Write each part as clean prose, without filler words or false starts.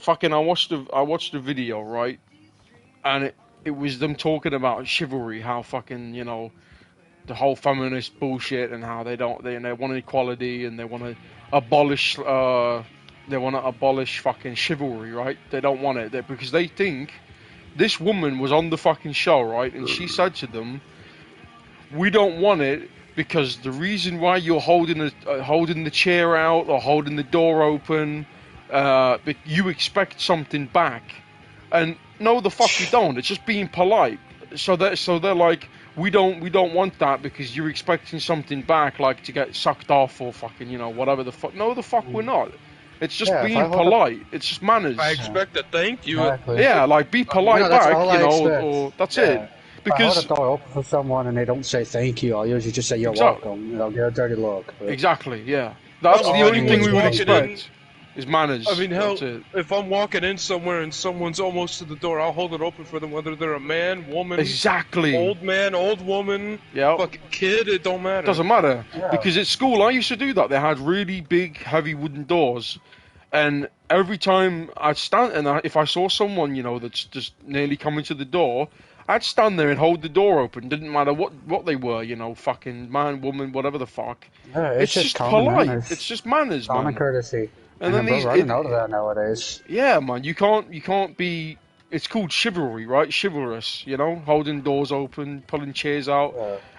fucking, I watched the video, right? And it was them talking about chivalry, how fucking, you know, the whole feminist bullshit, and how they want equality, and they want to abolish fucking chivalry, right? They don't want it because they think this woman was on the fucking show, right? And she said to them, "We don't want it because the reason why you're holding the chair out or holding the door open, you expect something back, and no, the fuck you don't. It's just being polite. So they're like, we don't want that because you're expecting something back, like to get sucked off or fucking, you know, whatever the fuck. No, the fuck we're not. It's just being polite. It's just manners. I expect a thank you. Exactly. Yeah, like be polite back, you know, or that's it. Because if I hold a door open for someone and they don't say thank you, I'll usually just say you're welcome. You know, get a dirty look. But... Exactly. Yeah. That's the only thing we would expect. Is manners. I mean, hell, if I'm walking in somewhere and someone's almost to the door, I'll hold it open for them, whether they're a man, woman, old man, old woman, fucking kid, it don't matter. Doesn't matter. Yeah. Because at school, I used to do that. They had really big, heavy wooden doors, and every time I'd stand, and if I saw someone, you know, that's just nearly coming to the door, I'd stand there and hold the door open. Didn't matter what they were, you know, fucking man, woman, whatever the fuck. Yeah, it's just polite. Manners. It's just manners, man. Common courtesy. And then they're running out of that nowadays. Yeah, man, you can't be. It's called chivalry, right? Chivalrous, you know, holding doors open, pulling chairs out,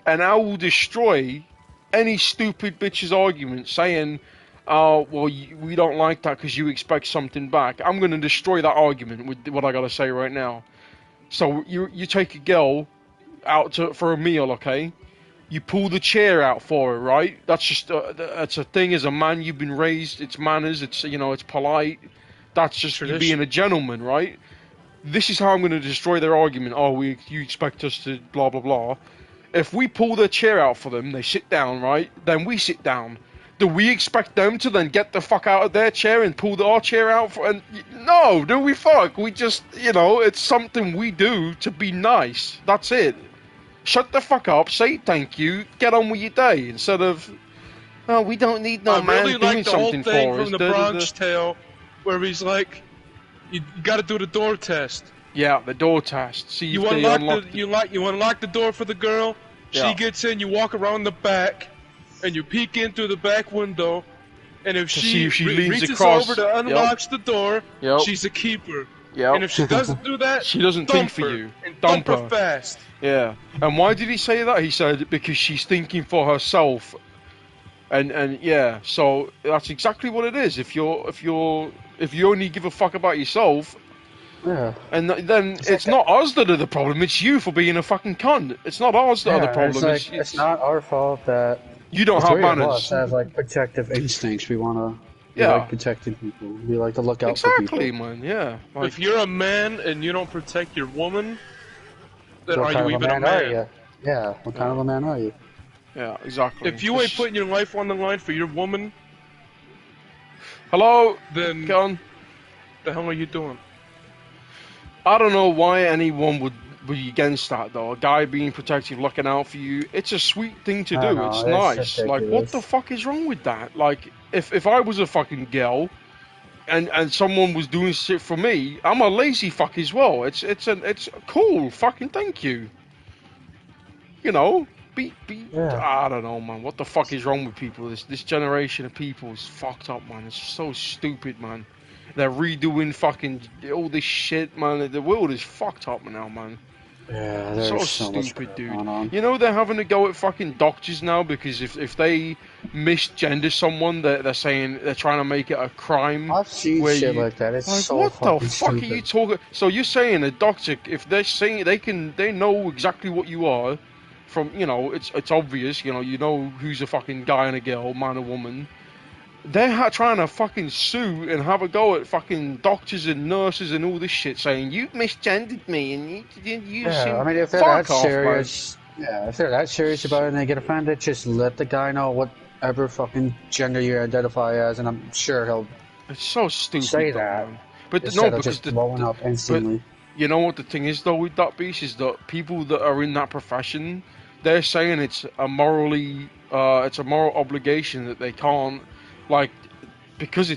and I will destroy any stupid bitch's argument saying, "Oh, well, we don't like that because you expect something back." I'm gonna destroy that argument with what I gotta say right now. So you take a girl out for a meal, okay? You pull the chair out for her, right? That's just that's a thing. As a man, you've been raised. It's manners. It's, you know, it's polite. That's just you being a gentleman, right? This is how I'm going to destroy their argument. Oh, you expect us to blah blah blah. If we pull their chair out for them, they sit down, right? Then we sit down. Do we expect them to then get the fuck out of their chair and pull our chair out for? And no, do we fuck? We just, you know, it's something we do to be nice. That's it. Shut the fuck up, say thank you, get on with your day, instead of, oh, we don't need no man doing something for us. I really like the whole thing from the Bronx Tale, where he's like, you gotta do the door test. Yeah, the door test. See you unlock the door for the girl, she gets in, you walk around the back, and you peek in through the back window, and if she reaches across, over to unlocks the door, she's a keeper. Yep. And if she doesn't do that, she doesn't think for you. And dump her fast. Yeah. And why did he say that? He said because she's thinking for herself. And yeah, so that's exactly what it is. If you only give a fuck about yourself, and then it's not us that are the problem. It's you for being a fucking cunt. It's not us that are the problem. It's not our fault that you don't have manners. Us have like protective instincts. We want to. We like protecting people. We like to look out for people. Exactly, man, yeah. Like, if you're a man and you don't protect your woman, then are you even a man? Yeah, what kind of a man are you? Yeah, exactly. If you ain't putting your life on the line for your woman... Hello? Then... Go on. The hell are you doing? I don't know why anyone would be against that, though. A guy being protective, looking out for you. It's a sweet thing to do. It's nice. Like, what the fuck is wrong with that? Like... If I was a fucking girl, and someone was doing shit for me, I'm a lazy fuck as well. It's cool. Fucking thank you. You know, I don't know, man. What the fuck is wrong with people? This generation of people is fucked up, man. It's so stupid, man. They're redoing fucking all this shit, man. The world is fucked up now, man. Yeah, there's so stupid, dude. You know they're having to go at fucking doctors now because if they misgender someone, they're saying they're trying to make it a crime. I've seen shit like that. It's like, so what fucking the fuck stupid. are you talking? So you're saying a doctor, if they're saying they know exactly what you are, from, you know, it's obvious. You know who's a fucking guy and a girl, man or woman. They're trying to fucking sue and have a go at fucking doctors and nurses and all this shit, saying you misgendered me and you. Yeah, I mean, if they're that serious, if they're that serious about it and they get offended, just let the guy know whatever fucking gender you identify as, and I'm sure he'll. It's so stupid. Say that, but no, because just blowing up instantly. But you know what the thing is though with that beast is that people that are in that profession, they're saying it's a moral obligation that they can't. Like, because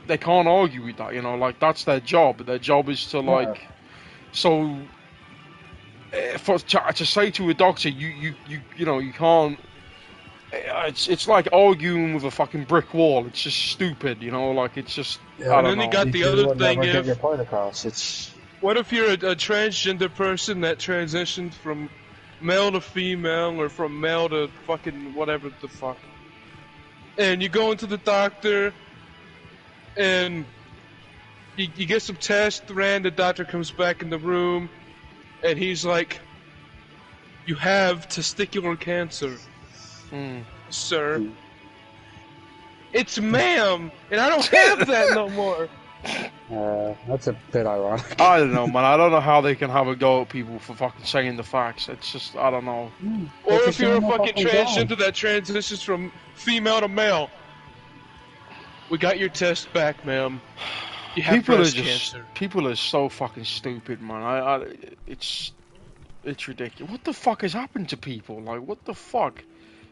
they can't argue with that, you know, like that's their job. Their job is to like, so to say to a doctor, you know, you can't. It's like arguing with a fucking brick wall. It's just stupid, you know, like it's just. Yeah, and then you got the other thing. Get your point across. It's. What if you're a transgender person that transitioned from male to female or from male to fucking whatever the fuck, and you go into the doctor and you get some tests ran, the doctor comes back in the room and he's like, you have testicular cancer, sir. It's ma'am, and I don't have that no more. That's a bit ironic. I don't know, man. I don't know how they can have a go at people for fucking saying the facts. It's just, I don't know. Or if you're a fucking transgender that transitions from female to male, we got your test back, ma'am. You have breast cancer. People are so fucking stupid, man. It's ridiculous. What the fuck has happened to people? Like, what the fuck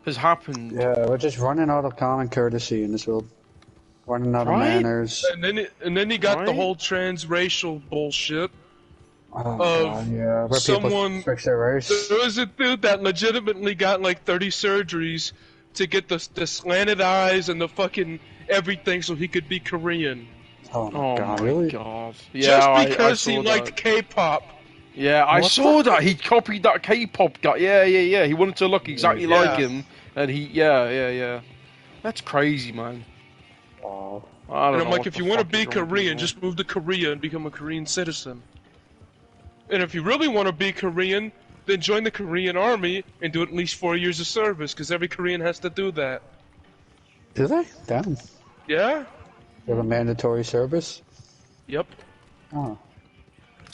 has happened? Yeah, we're just running out of common courtesy in this world. Running out of manners. And then you got the whole transracial bullshit. Oh, God, yeah. Where someone fix their race. There was a dude that legitimately got like 30 surgeries to get the slanted eyes and the fucking everything so he could be Korean. Oh my God, really? God. Yeah, just because he liked K-pop. Yeah, I saw that. He copied that K-pop guy. Yeah. He wanted to look exactly like him, and he, yeah. That's crazy, man. Wow. And I'm like, if you want to be Korean, just move to Korea and become a Korean citizen. And if you really want to be Korean, then join the Korean army and do at least 4 years of service, because every Korean has to do that. Do they? Damn. Yeah. You have a mandatory service? Yep. Oh.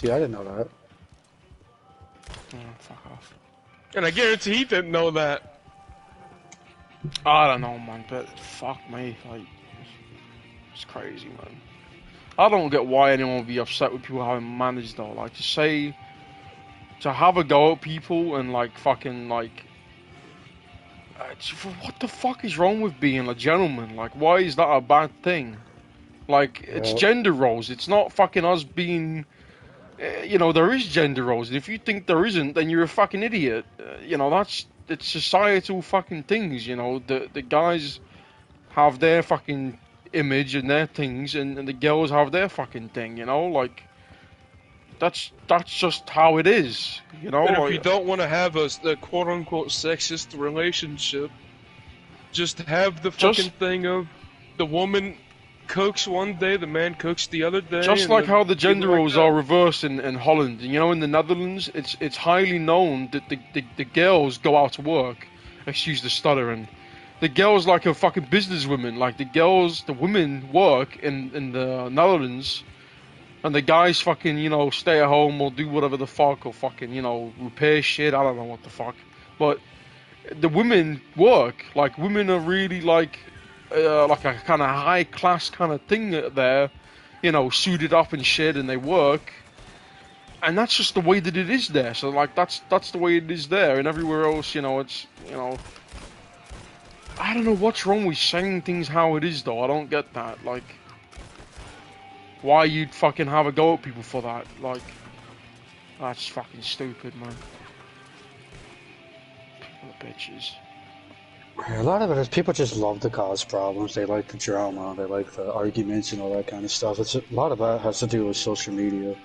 See, I didn't know that. Oh, fuck off. And I guarantee he didn't know that. I don't know, man, but fuck me, like, it's crazy, man. I don't get why anyone would be upset with people having manners, though. Like, to have a go at people and, like, fucking, like, what the fuck is wrong with being a gentleman? Like, why is that a bad thing? Like, it's gender roles. It's not fucking us being, you know, there is gender roles. And if you think there isn't, then you're a fucking idiot. You know, it's societal fucking things, you know. The guys have their fucking image and their things, and the girls have their fucking thing, you know, like that's just how it is, you know. And if you don't want to have a quote unquote sexist relationship, just have the fucking thing of the woman cooks one day, the man cooks the other day. Just like how the gender roles are reversed in Holland, and you know, in the Netherlands, it's highly known that the girls go out to work. Excuse the stuttering. The girls like a fucking businesswoman. Like the women work in the Netherlands, and the guys fucking, you know, stay at home or do whatever the fuck, or fucking, you know, repair shit. I don't know what the fuck. But the women work. Like, women are really like a kind of high class kind of thing there, you know, suited up and shit, and they work. And that's just the way that it is there. So like that's the way it is there, and everywhere else, you know, it's, you know. I don't know what's wrong with saying things how it is, though. I don't get that. Like, why you'd fucking have a go at people for that? Like, that's fucking stupid, man. People are bitches. A lot of it is people just love to cause problems. They like the drama. They like the arguments and all that kind of stuff. A lot of that has to do with social media.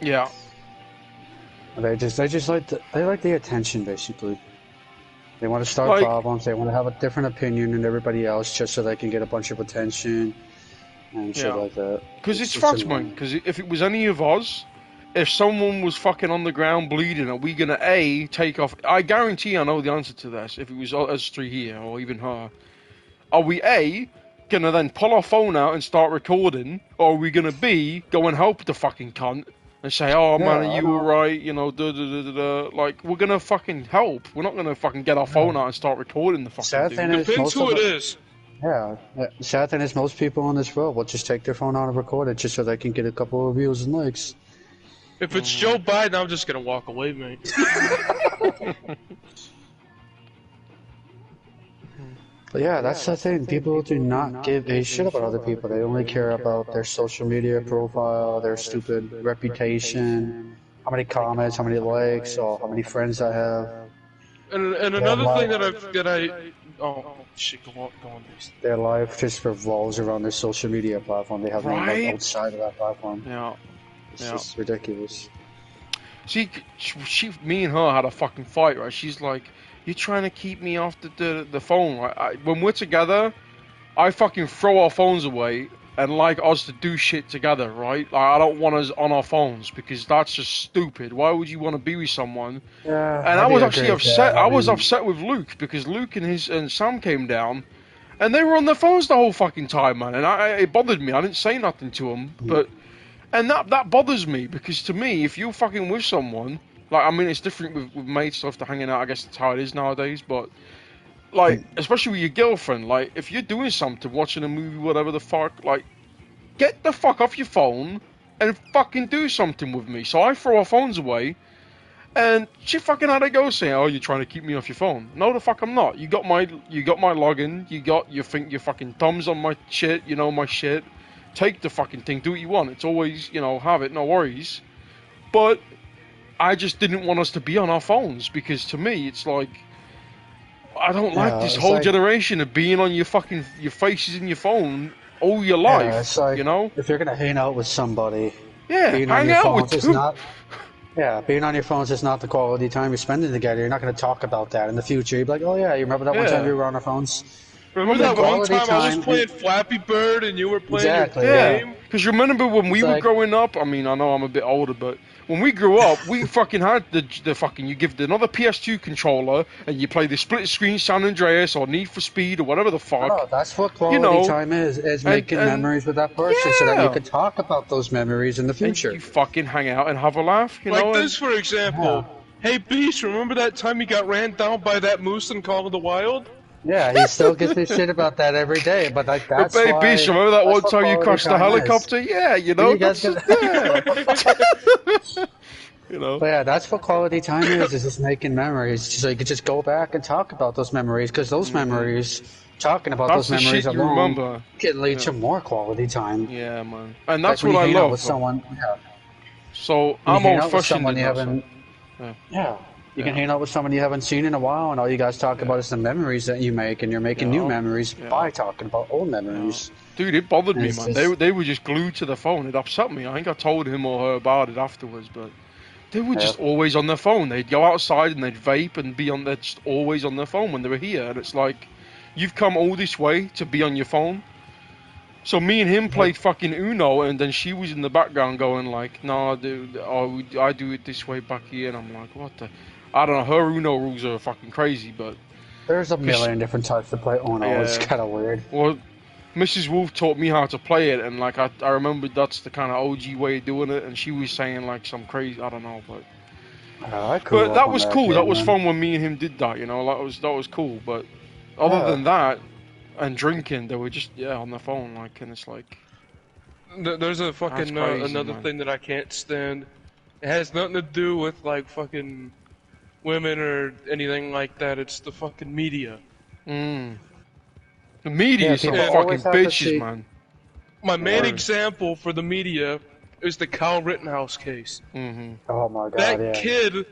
Yeah. They just like the attention, basically. They want to start problems. They want to have a different opinion than everybody else, just so they can get a bunch of attention and shit like that. Because it's facts, man. Because if it was any of us, if someone was fucking on the ground bleeding, are we gonna take off? I guarantee I know the answer to this. If it was us three here, or even her, are we gonna then pull our phone out and start recording, or are we gonna go and help the fucking cunt? And say, oh man, are you alright? You know, like, we're gonna fucking help. We're not gonna fucking get our phone out and start recording the fucking thing. Depends who it is. Yeah. The sad thing is most people in this world will just take their phone out and record it just so they can get a couple of views and likes. If it's Joe Biden, I'm just gonna walk away, mate. But yeah, that's the thing. People do not give a shit about other people. They only care about their social media profile, their stupid reputation, how many comments, how many likes, or how many friends I have. And another thing oh shit, go on, please. Their life just revolves around their social media platform. They have no life outside of that platform. Yeah. It's just ridiculous. Me and her had a fucking fight, right? She's like, "You're trying to keep me off the phone." Right? When we're together, I fucking throw our phones away and like us to do shit together, right? Like, I don't want us on our phones because that's just stupid. Why would you want to be with someone? Yeah. And I was actually upset. I was upset with Luke because Luke and Sam came down, and they were on their phones the whole fucking time, man. And it bothered me. I didn't say nothing to them, but. And that bothers me, because to me, if you're fucking with someone, like, I mean, it's different with mates stuff to hanging out, I guess that's how it is nowadays, but, like, especially with your girlfriend, like, if you're doing something, watching a movie, whatever the fuck, like, get the fuck off your phone and fucking do something with me. So I throw our phones away, and she fucking had to go saying, "Oh, you're trying to keep me off your phone." No, the fuck I'm not. You got my login, you got your fucking thumbs on my shit, you know my shit. Take the fucking thing, do what you want. It's always, have it, no worries. But I just didn't want us to be on our phones, because to me, it's like, I don't like this whole generation of being on your faces in your phone all your life, it's like, If you're gonna hang out with somebody, being on your phones is not. Yeah, being on your phones is not the quality time you're spending together. You're not going to talk about that in the future. You'd be like, "Oh yeah, you remember that one time we were on our phones?" Remember that one time I was playing Flappy Bird and you were playing your game? Because remember when we were growing up, I mean, I know I'm a bit older, but when we grew up, we fucking had the fucking, you give another PS2 controller and you play the split screen San Andreas or Need for Speed or whatever the fuck. Oh, that's what quality time is making memories with that person so that you can talk about those memories in the future. And you fucking hang out and have a laugh, Like this, for example. Hey, Beast, remember that time you got ran down by that moose in Call of the Wild? Yeah, he still gets his shit about that every day, but like that's why... But Beast, remember that one time you crashed the helicopter? Yeah, that's But yeah, that's what quality time is just making memories, so you can just go back and talk about those memories, because those memories, talking about those memories alone, can lead to more quality time. Yeah, man. And that's what I love. With someone, So I'm old-fashioned. You can hang out with someone you haven't seen in a while, and all you guys talk about is the memories that you make, and you're making new memories by talking about old memories. Dude, it bothered me, man. They were just glued to the phone. It upset me. I think I told him or her about it afterwards, but they were just always on their phone. They'd go outside and they'd vape and be on there, just always on their phone when they were here. And it's like, you've come all this way to be on your phone. So me and him played fucking Uno, and then she was in the background going like, "Nah, dude, I do it this way back here," and I'm like, "What the." I don't know, her Uno rules are fucking crazy, but... There's a million different types to play Uno, it's kind of weird. Well, Mrs. Wolf taught me how to play it, and like I remembered that's the kind of OG way of doing it, and she was saying like some crazy, I don't know, but... But that was cool, that was fun when me and him did that, that was cool, but other than that, and drinking, they were just, on their phone, like, and it's like... There's a fucking, another thing that I can't stand. It has nothing to do with like fucking... women or anything like that. It's the fucking media. The media is some fucking bitches, man. My main example for the media is the Kyle Rittenhouse case. Oh my god, that kid.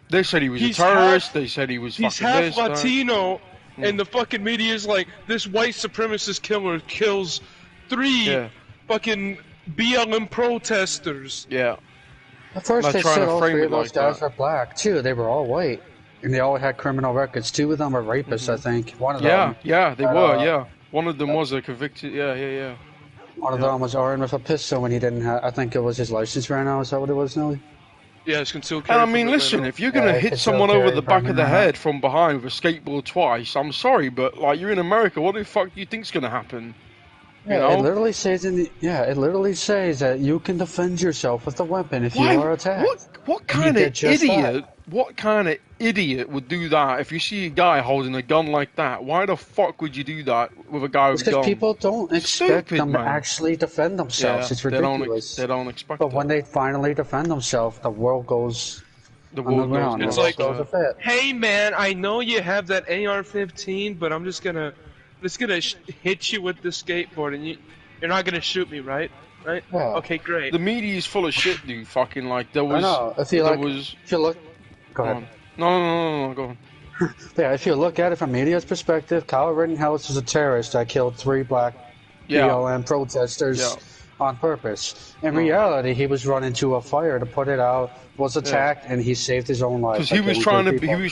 They said he was a terrorist. They said he was fucking half Latino, and the fucking media is like, this white supremacist killer kills 3 fucking BLM protesters. Yeah. At first they said all 3 of those guys were black, too. They were all white. And they all had criminal records. 2 of them were rapists, I think. One of them... Yeah, they were. One of them was a convicted... Yeah. One of them was armed with a pistol when he didn't have... I think it was his license ran out. Is that what it was, Nelly? Yeah, it's concealed carry. And I mean, listen, if you're going to hit someone over the back of the head from behind with a skateboard twice, I'm sorry, but, like, you're in America, what the fuck do you think's going to happen? Yeah, it literally says that you can defend yourself with a weapon if you are attacked. What kind of idiot? What kind of idiot would do that? If you see a guy holding a gun like that, why the fuck would you do that with a guy with a gun? Because people don't expect them to actually defend themselves. It's ridiculous. They don't expect. But when they finally defend themselves, the world goes The world knows. It's like, hey man, I know you have that AR-15, but I'm just gonna hit you with the skateboard, and you're not gonna shoot me, right? Right? Yeah. Okay, great. The media is full of shit, dude. Fucking like there was. I know. If you look, go ahead. No, go on. Yeah, if you look at it from media's perspective, Kyle Rittenhouse was a terrorist that killed 3 black BLM protesters on purpose. In reality, he was run into a fire to put it out, was attacked, and he saved his own life. Because he was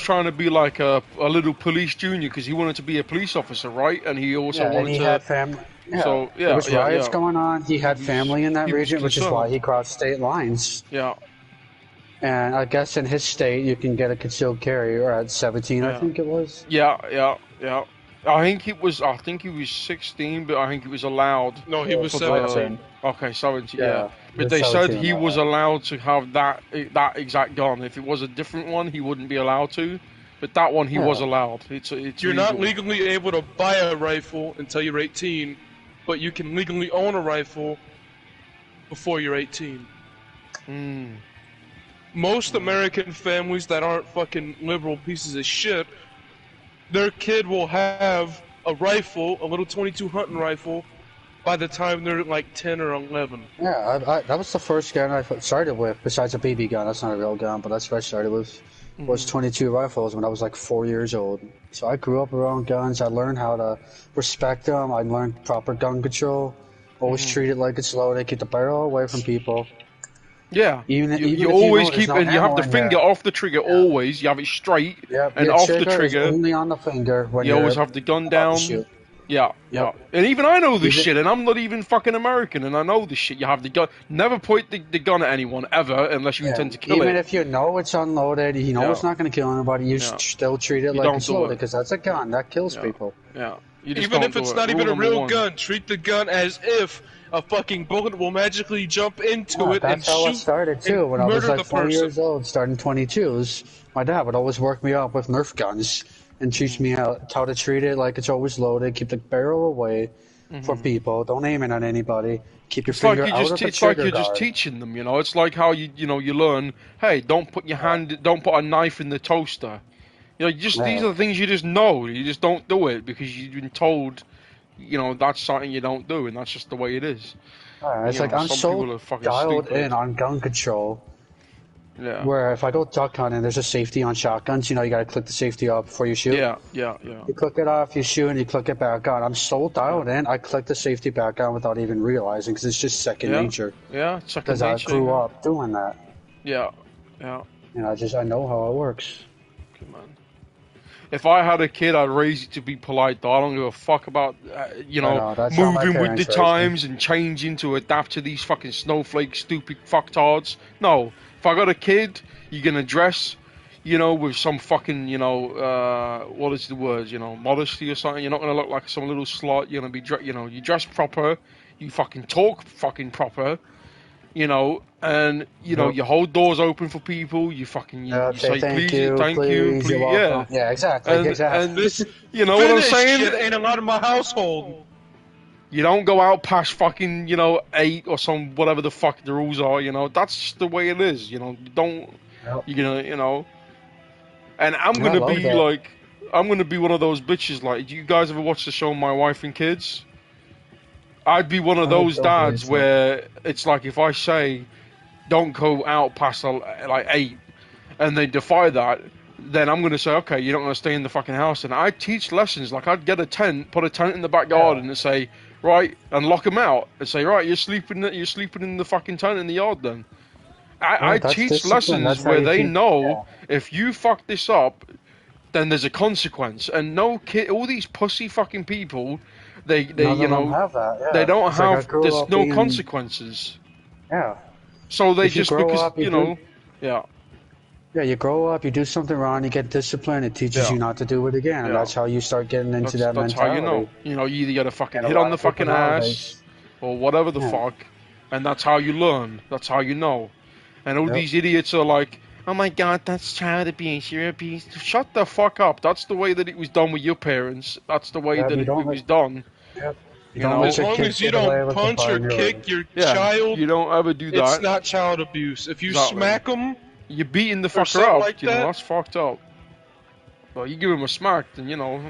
trying to be like a little police junior, because he wanted to be a police officer, right? And he also wanted he to. Had family. Yeah. So there was riots going on. He had family in that region, which is why he crossed state lines. Yeah. And I guess in his state, you can get a concealed carry, or at 17, I think it was. Yeah. I think he was 16, but I think he was allowed. No, he was 17. Okay, 17. Yeah. But they said he was allowed to have that exact gun. If it was a different one, he wouldn't be allowed to. But that one he was allowed. It's You're legal. Not legally able to buy a rifle until you're 18, but you can legally own a rifle before you're 18. Most American families that aren't fucking liberal pieces of shit, their kid will have a rifle, a little .22 hunting rifle, by the time they're like 10 or 11. Yeah, that was the first gun I started with, besides a BB gun. That's not a real gun, but that's what I started with. Was .22 rifles when I was like 4 years old. So I grew up around guns. I learned how to respect them. I learned proper gun control. Always treat it like it's loaded. Keep the barrel away from people. Yeah, you always keep, and you have the finger off the trigger always. You have it straight and off the trigger. Only on the finger. When you always have the gun down. Yeah. And even I know this shit, and I'm not even fucking American, and I know this shit. You have the gun. Never point the gun at anyone ever, unless you intend to kill Even if you know it's unloaded, you know it's not going to kill anybody. You still treat it like it's loaded, because that's a gun that kills people. Yeah. Even if it's not even a real gun, treat the gun as if a fucking bullet will magically jump into it and shoot. That's how it started too. When I was like 4 years old, starting .22s, my dad would always work me up with Nerf guns and teach me how to treat it like it's always loaded. Keep the barrel away from people. Don't aim it at anybody. Keep your finger out of the trigger. It's like you're just teaching them. You know, it's like how you learn. Hey, don't put don't put a knife in the toaster. You know, these are the things you just know. You just don't do it because you've been told. You know, that's something you don't do, and that's just the way it is. It's like I'm so dialed in on gun control. Yeah. Where if I go duck hunting, there's a safety on shotguns. You know, you gotta click the safety off before you shoot. Yeah. You click it off, you shoot, and you click it back on. I'm so dialed in, I click the safety back on without even realizing, because it's just second nature. Yeah, second nature. Because I grew up doing that. Yeah. And I know how it works. Good man. If I had a kid, I'd raise it to be polite, though. I don't give a fuck about, moving with the times and changing to adapt to these fucking snowflake, stupid fucktards. No. If I got a kid, you're going to dress, with some fucking, what is the word, modesty or something. You're not going to look like some little slut. You're going to be, you dress proper. You fucking talk fucking proper. And you hold doors open for people. You fucking you say thank you, please, yeah, exactly. And this, what I'm saying? Shit ain't allowed in my household. You don't go out past fucking 8 or some whatever the fuck the rules are. That's just the way it is. You don't. You're gonna And I'm gonna be like, I'm gonna be one of those bitches. Like, do you guys ever watch the show My Wife and Kids? I'd be one of those dads where it's like if I say don't go out past like 8 and they defy that, then I'm going to say, okay, you're not going to stay in the fucking house. And I teach lessons. Like I'd get a tent, put a tent in the back garden and say, right, and lock them out and say, right, you're sleeping in the fucking tent in the yard then. I teach lessons where they know if you fuck this up, then there's a consequence. And no kid, all these pussy fucking people, they don't have that. Yeah. They don't have. There's no consequences. Yeah. So they just because Yeah, you grow up, you do something wrong, you get disciplined, it teaches you not to do it again, and that's how you start getting into that mentality. That's how you know. You either get a fucking hit on the fucking ass, or whatever the fuck, and that's how you learn. That's how you know. And all these idiots are like, oh my god, that's child abuse, you're a beast. Shut the fuck up. That's the way that it was done with your parents. That's the way that it was done. Yep. As long as you don't punch or kick your child, you don't ever do that. It's not child abuse. If you smack them You're beating the fucker up, like you know, that's fucked up. But you give him a smack, then, you know,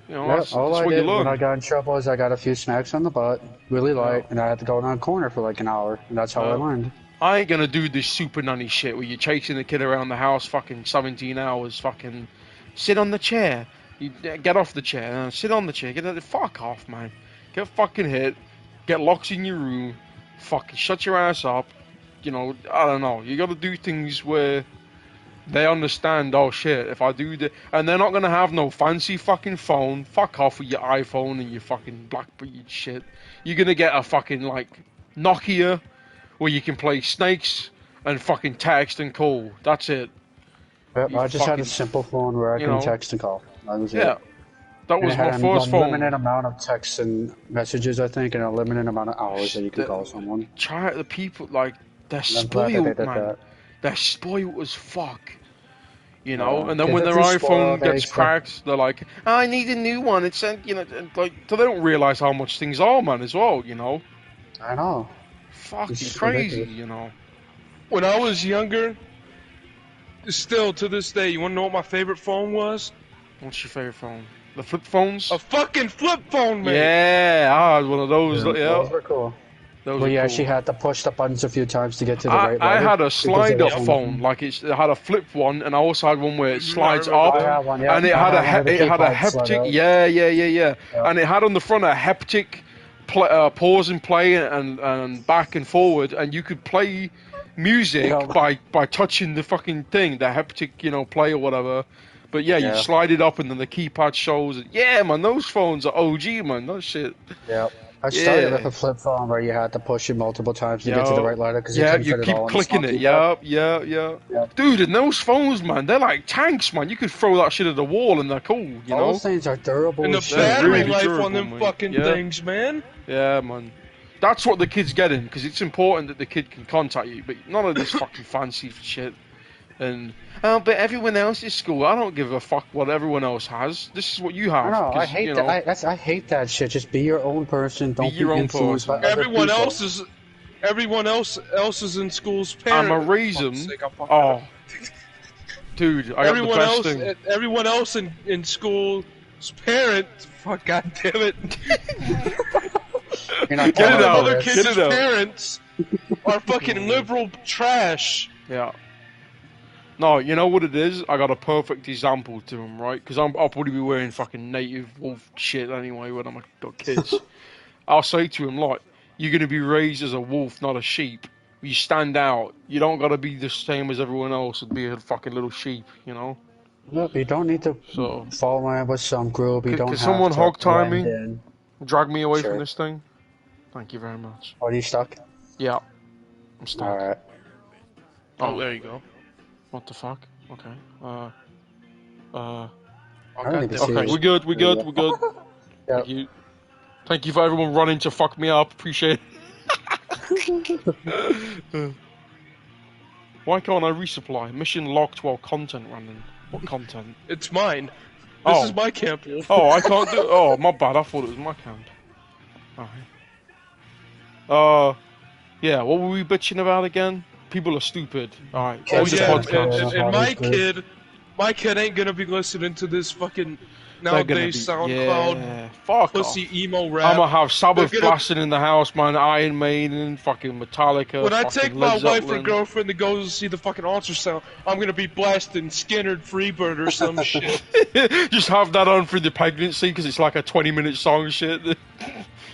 that's what you learn. When I got in trouble is I got a few smacks on the butt, really light, and I had to go down a corner for like an hour, and that's how I learned. I ain't gonna do this super nanny shit where you're chasing the kid around the house fucking 17 hours, fucking sit on the chair. You get off the chair, sit on the chair, fuck off, man. Get fucking hit, get locked in your room, fucking shut your ass up. You know, I don't know. You gotta do things where they understand, oh shit, if I do that, and they're not gonna have no fancy fucking phone. Fuck off with your iPhone and your fucking BlackBerry shit. You're gonna get a fucking, like, Nokia, where you can play snakes and fucking text and call. That's it. Yep, I just had a simple phone where I can text and call. That was it. That was my first phone. A limited amount of texts and messages, I think, and a limited amount of hours that you can call someone. Try the people, like, they're spoiled, man. They're spoiled as fuck. You know, and then when their iPhone gets cracked, they're like, I need a new one. It's, you know, like, so they don't realize how much things are, man, as well, you know. I know. Fucking crazy, you know. When I was younger, still to this day, you want to know what my favorite phone was? What's your favorite phone? The flip phones? A fucking flip phone, man! Yeah, I had one of those. Yeah, those were cool. Well, you actually had to push the buttons a few times to get to the right level. I had a slide-up phone, like it had a flip one, and I also had one where it slides up, and it had a haptic. Yeah. And it had on the front a haptic pause and play and back and forward, and you could play music by touching the fucking thing, the haptic, you know, play or whatever. But yeah, you slide it up and then the keypad shows it. Yeah, man, those phones are OG, man. That shit. Yeah. I started with a flip phone where you had to push it multiple times to get to the right letter because you keep clicking it. Yeah. Dude, and those phones, man, they're like tanks, man. You could throw that shit at the wall and they're cool, you know? Those things are durable. And the battery life on them fucking things, man. Yeah, man. That's what the kid's getting, because it's important that the kid can contact you, but none of this fucking fancy shit. And but everyone else is school. I don't give a fuck what everyone else has. This is what you have. No, I hate that. I hate that shit. Just be your own person. Don't be influenced by everyone else is. Everyone else is in school's parent. I'm a reason. Oh, dude, I got the best thing. Everyone else in school's parent. Fuck, god damn it. Get it out. Other kids' parents are fucking liberal trash. Yeah. No, you know what it is? I got a perfect example to him, right? Because I'll probably be wearing fucking native wolf shit anyway when I'm got kids. I'll say to him, like, you're going to be raised as a wolf, not a sheep. You stand out. You don't got to be the same as everyone else and be a fucking little sheep, you know? Look, you don't need to fall in with some group. You don't have to. Can someone hog tie me? Drag me away from this thing? Thank you very much. Are you stuck? Yeah. I'm stuck. Alright. Oh, there you go. What the fuck? Okay. Okay, we're good. Yep. Thank you for everyone running to fuck me up. Appreciate it. Why can't I resupply? Mission locked while content running. What content? It's mine. This is my camp, Wolf. Oh, I can't do. Oh, my bad. I thought it was my camp. Alright. Yeah. What were we bitching about again? People are stupid. Alright. And my kid ain't gonna be listening to this fucking nowadays SoundCloud pussy emo rap. I'm gonna have Sabbath blasting in the house, man. Iron Maiden, fucking Metallica. When I take my wife or girlfriend to go see the fucking ultrasound, I'm gonna be blasting Skinner Freebird or some shit. Just have that on for the pregnancy because it's like a 20-minute song shit.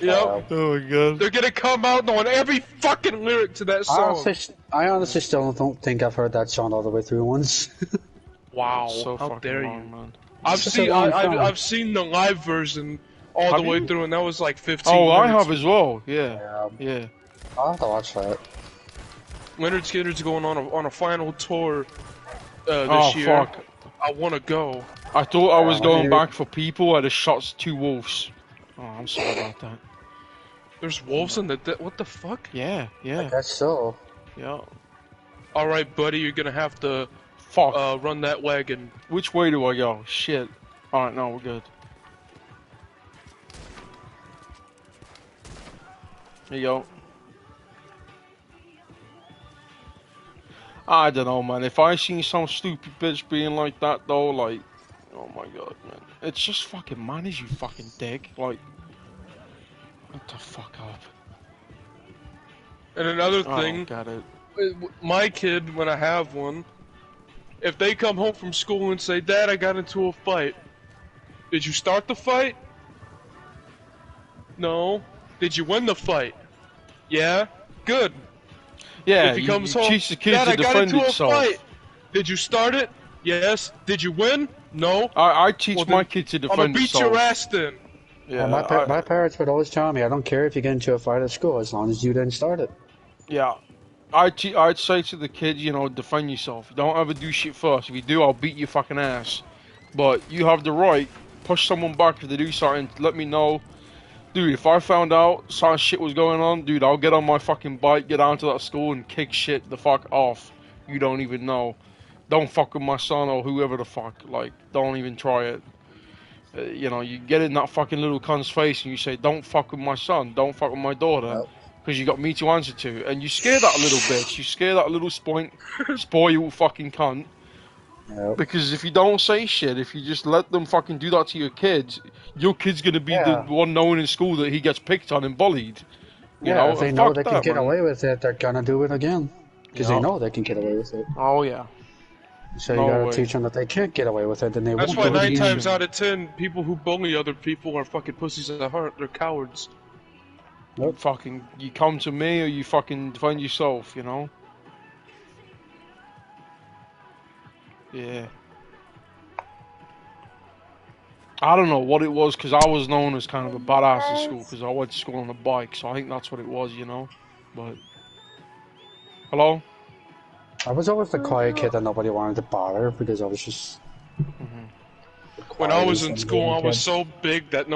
Yep. Oh my god. They're gonna come out knowing every fucking lyric to that song. I honestly still don't think I've heard that song all the way through once. Wow. So how dare long, you, man. I've seen the live version all the way through, and that was like 15 minutes. I have as well. Yeah. I'll have to watch that. Leonard Skinner's going on a final tour this year. Fuck. I want to go. I thought I was going back for people. I just shot 2 wolves. Oh, I'm sorry about that. There's wolves in the... What the fuck? Yeah. I guess so. Yeah. Alright, buddy, you're gonna have to... run that wagon. Which way do I go? Shit. Alright, no, we're good. There you go. I don't know, man. If I seen some stupid bitch being like that, though, like, oh my god, man. It's just fucking manners, you fucking dick. Like, what the fuck up? And another thing, I don't get it. My kid, when I have one, if they come home from school and say, Dad, I got into a fight. Did you start the fight? No. Did you win the fight? Yeah? Good. Yeah, if he comes home, teach the kids Dad, to I got defend into itself. a fight. Did you start it? Yes. Did you win? No. I teach my kid to defend I'm gonna beat himself. your ass then. Yeah, my parents would always tell me, I don't care if you get into a fight at school, as long as you didn't start it. Yeah. I'd say to the kids, you know, defend yourself. Don't ever do shit first. If you do, I'll beat your fucking ass. But you have the right, push someone back if they do something, let me know. Dude, if I found out some shit was going on, dude, I'll get on my fucking bike, get down to that school and kick shit the fuck off. You don't even know. Don't fuck with my son or whoever the fuck. Like, don't even try it. You know, you get in that fucking little cunt's face and you say, don't fuck with my son, don't fuck with my daughter. Because you got me to answer to. And you scare that little bitch. You scare that little spoiled fucking cunt. Yep. Because if you don't say shit, if you just let them fucking do that to your kid's gonna be the one known in school that he gets picked on and bullied. You know, if they know they can get away with it, they're gonna do it again. Because they know they can get away with it. Oh, yeah. So you gotta teach them that they can't get away with it, then they won't. That's why 9 times out of 10, people who bully other people are fucking pussies at heart. They're cowards. Nope. Fucking, you come to me or you fucking defend yourself, you know? Yeah. I don't know what it was, because I was known as kind of a badass at school, because I went to school on a bike, so I think that's what it was, you know? But... Hello? I was always the quiet kid that nobody wanted to bother, because I was just... When I was in school, I was so big that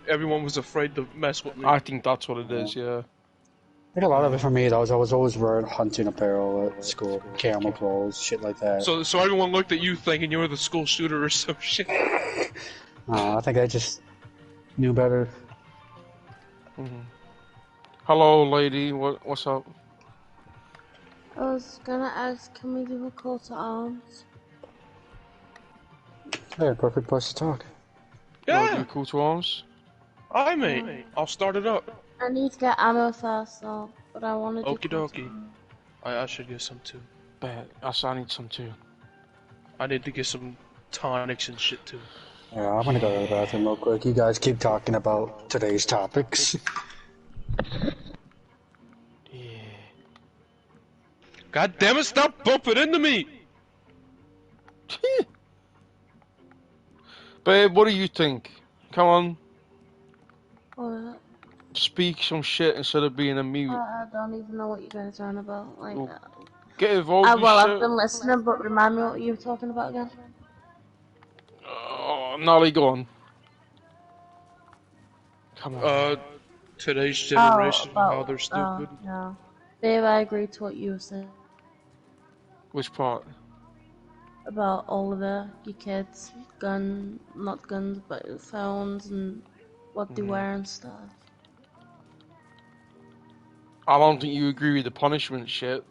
everyone was afraid to mess with me. I think that's what it is, yeah. I think a lot of it for me, I was always wearing hunting apparel at school, camel clothes, shit like that. So everyone looked at you thinking you were the school shooter or some shit. I think I just knew better. Hello, lady. What's up? I was gonna ask, can we do a call to arms? Yeah, perfect place to talk. Yeah. Do a call to arms? Aye, mate. I'll start it up. I need to get ammo first, though, but I want to do. Okie dokie. I should get some too. Bet. I need some too. I need to get some tonics and shit too. Yeah, I'm gonna go to the bathroom real quick. You guys keep talking about today's topics. Yeah. God damn it, stop bumping into me! Babe, what do you think? Come on. What? Speak some shit instead of being a mute. I don't even know what you guys are on about. Like, get involved. Well, I've been listening, but remind me what you were talking about again. Oh, Nolly, go on. Come on. Today's generation, how they're stupid. No. Babe, I agree to what you were saying. Which part? About all of it, your kids, not guns, but phones and what they wear and stuff. I don't think you agree with the punishment shit.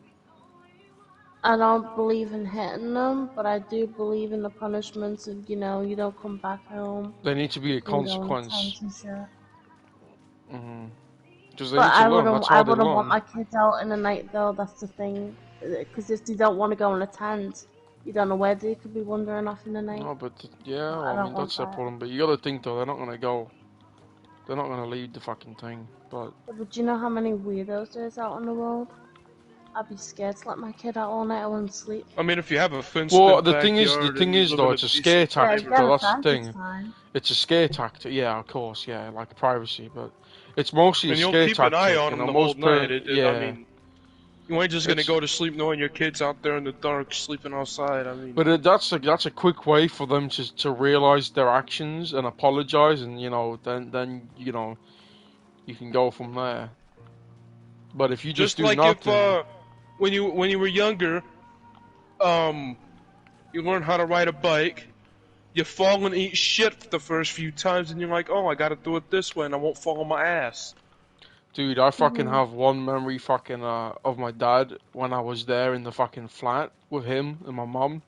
I don't believe in hitting them, but I do believe in the punishments of, you don't come back home. There needs to be a consequence. But I wouldn't want my kids out in the night, though, that's the thing. Because if they don't want to go and attend, you don't know where they could be wandering off in the night. No, but I mean, that's the problem. But you gotta think, though, they're not gonna go. They're not gonna leave the fucking thing, but do you know how many weirdos there is out on the road? I'd be scared to let my kid out all night. I wouldn't sleep. I mean, if you have a fence. Well, the thing is though, it's a scare tactic. So that's the thing. It's a scare tactic. Yeah, of course. Yeah, like privacy, but it's mostly a scare tactic. You'll keep an eye on them the whole night. I mean, you ain't just gonna go to sleep knowing your kid's out there in the dark sleeping outside. I mean, but that's a quick way for them to realize their actions and apologize, and then you can go from there. But if you just do like nothing, if when you were younger, you learn how to ride a bike. You fall and eat shit the first few times, and you're like, oh, I gotta do it this way, and I won't fall on my ass. Dude, I fucking have one memory fucking of my dad when I was there in the fucking flat with him and my mum.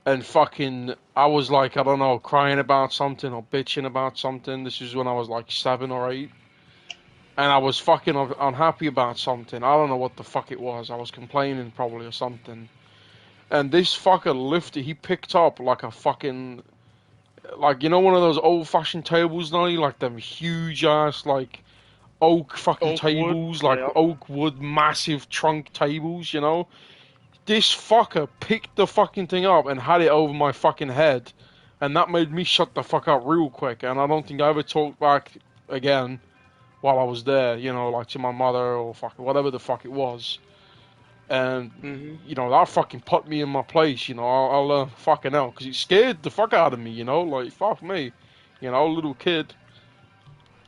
And fucking, I was like, I don't know, crying about something or bitching about something. This is when I was like 7 or 8. And I was fucking unhappy about something. I don't know what the fuck it was. I was complaining probably or something. And this fucker lifted, he picked up like a fucking, like, you know, one of those old-fashioned tables now, like them huge-ass, like, oak fucking tables, like oak wood, massive trunk tables, you know? This fucker picked the fucking thing up and had it over my fucking head, and that made me shut the fuck up real quick, and I don't think I ever talked back again while I was there, you know, like to my mother or fucking whatever the fuck it was. And, you know, that fucking put me in my place, you know, I'll fucking hell, because it scared the fuck out of me, you know, like, fuck me, you know, little kid,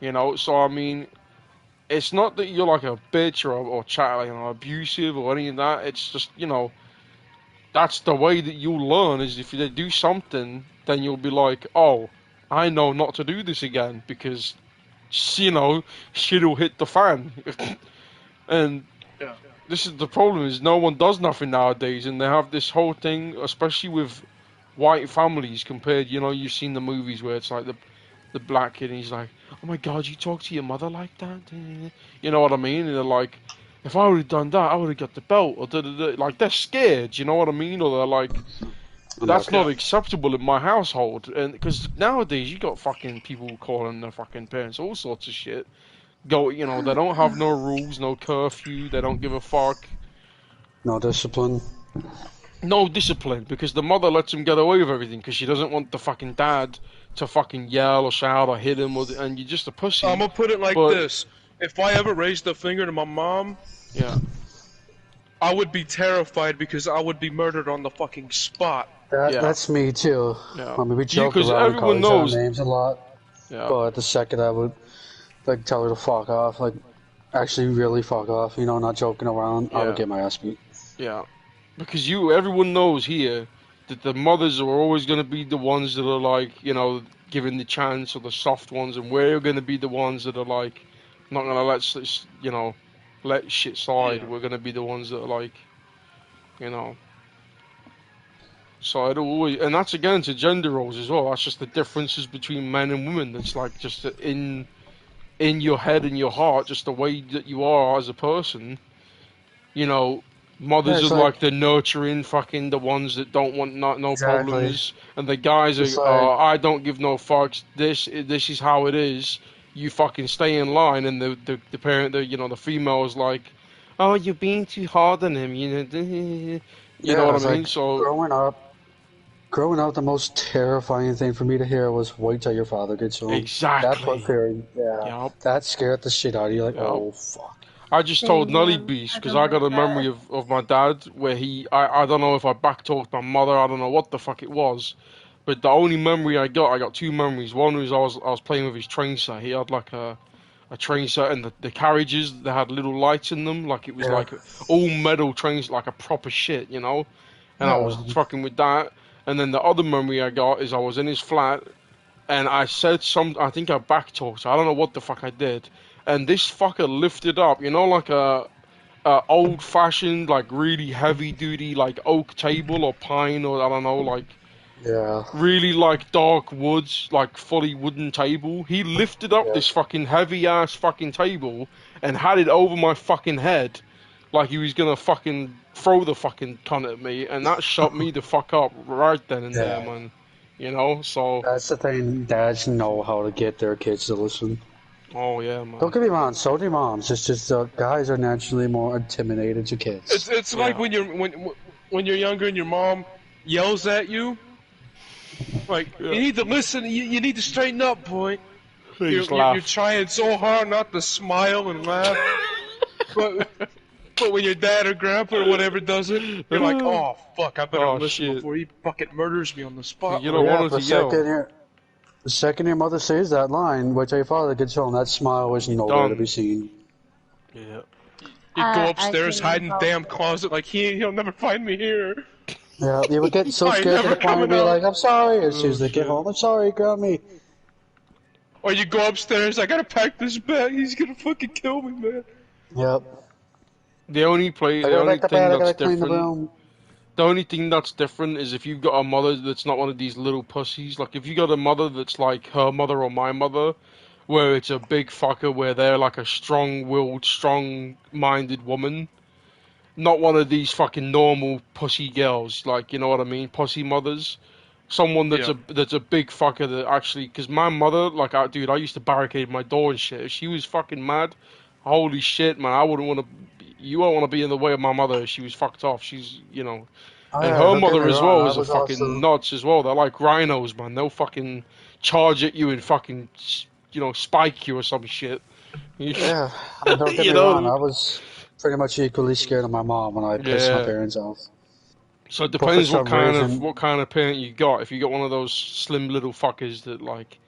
you know, so, I mean, it's not that you're like a bitch or chat, you know, abusive or any of that, it's just, you know, that's the way that you'll learn, is if you do something, then you'll be like, oh, I know not to do this again, because, you know, shit'll hit the fan. And this is the problem, is no one does nothing nowadays, and they have this whole thing, especially with white families compared, you know, you've seen the movies where it's like the black kid, and he's like, oh my god, you talk to your mother like that? You know what I mean? And they're like, if I would have done that, I would have got the belt, or da-da-da. Like, they're scared, you know what I mean? Or they're like, that's not acceptable in my household. And because nowadays you got fucking people calling their fucking parents all sorts of shit. You know, they don't have no rules, no curfew, they don't give a fuck. No discipline. No discipline, because the mother lets him get away with everything, because she doesn't want the fucking dad to fucking yell or shout or hit him, and you're just a pussy. I'm gonna put it like this. If I ever raised a finger to my mom, I would be terrified, because I would be murdered on the fucking spot. That's me too. I mean, we joke around, call each other names a lot. But the second I would like tell her to fuck off, like actually really fuck off, you know, not joking around, I would get my ass beat. Yeah, because everyone knows here that the mothers are always going to be the ones that are like, you know, given the chance, or the soft ones, and we're going to be the ones that are like, not going to let, you know, let shit slide. We're going to be the ones that are like, you know. So it'll always, and that's again to gender roles as well. That's just the differences between men and women. That's like just in your head and your heart, just the way that you are as a person. You know, mothers are like the nurturing, fucking the ones that don't want no problems, and the guys are, I don't give no fucks. This is how it is. You fucking stay in line, and the parent, the female is like, oh, you're being too hard on him. You know what I mean? Like, so growing up, the most terrifying thing for me to hear was, wait till your father gets home. Exactly. That put fear, that scared the shit out of you, like, oh, fuck. I just told Nully Beast, because I got a memory of my dad, where I don't know if I backtalked my mother, I don't know what the fuck it was, but the only memory I got two memories. One was I was playing with his train set. He had like a train set, and the carriages, they had little lights in them, like it was like all metal trains, like a proper shit, you know? And I was fucking with that. And then the other memory I got is I was in his flat, and I said I think I backtalked, I don't know what the fuck I did, and this fucker lifted up, you know, like a old-fashioned, like really heavy-duty, like oak table or pine, or I don't know, like really like dark woods, like fully wooden table. He lifted up this fucking heavy-ass fucking table and had it over my fucking head, like he was gonna fucking throw the fucking cunt at me, and that shut me the fuck up right then and there, man. You know, so that's the thing. Dads know how to get their kids to listen. Oh yeah, man. Don't get me wrong. So do moms. It's just guys are naturally more intimidated to kids. It's like when you're younger and your mom yells at you. Like you need to listen. You need to straighten up, boy. You're trying so hard not to smile and laugh, but when your dad or grandpa or whatever does it, you're like, oh fuck, I better listen before he fucking murders me on the spot. You don't want to yell. The second your mother says that line, wait till your father gets home, that smile is nowhere to be seen. Yeah. You go upstairs, hide in the damn closet, like he'll never find me here. Yeah, you would get so scared to the point where you're like, I'm sorry, as soon as they get home, I'm sorry, grab me. Or you go upstairs, I gotta pack this bag, he's gonna fucking kill me, man. Yep. The only thing that's different is if you've got a mother that's not one of these little pussies. Like, if you got a mother that's like her mother or my mother, where it's a big fucker, where they're like a strong-willed, strong-minded woman, not one of these fucking normal pussy girls, like, you know what I mean, pussy mothers. Someone that's a big fucker that actually, because my mother, like, I used to barricade my door and shit. If she was fucking mad, holy shit, man, you won't want to be in the way of my mother if she was fucked off. She's, you know, and her mother as well is a fucking nuts as well. They're like rhinos, man. They'll fucking charge at you and fucking, you know, spike you or some shit. Yeah, don't get me wrong, I was pretty much equally scared of my mom when I pissed my parents off. So it depends what kind of parent you got. If you got one of those slim little fuckers that like,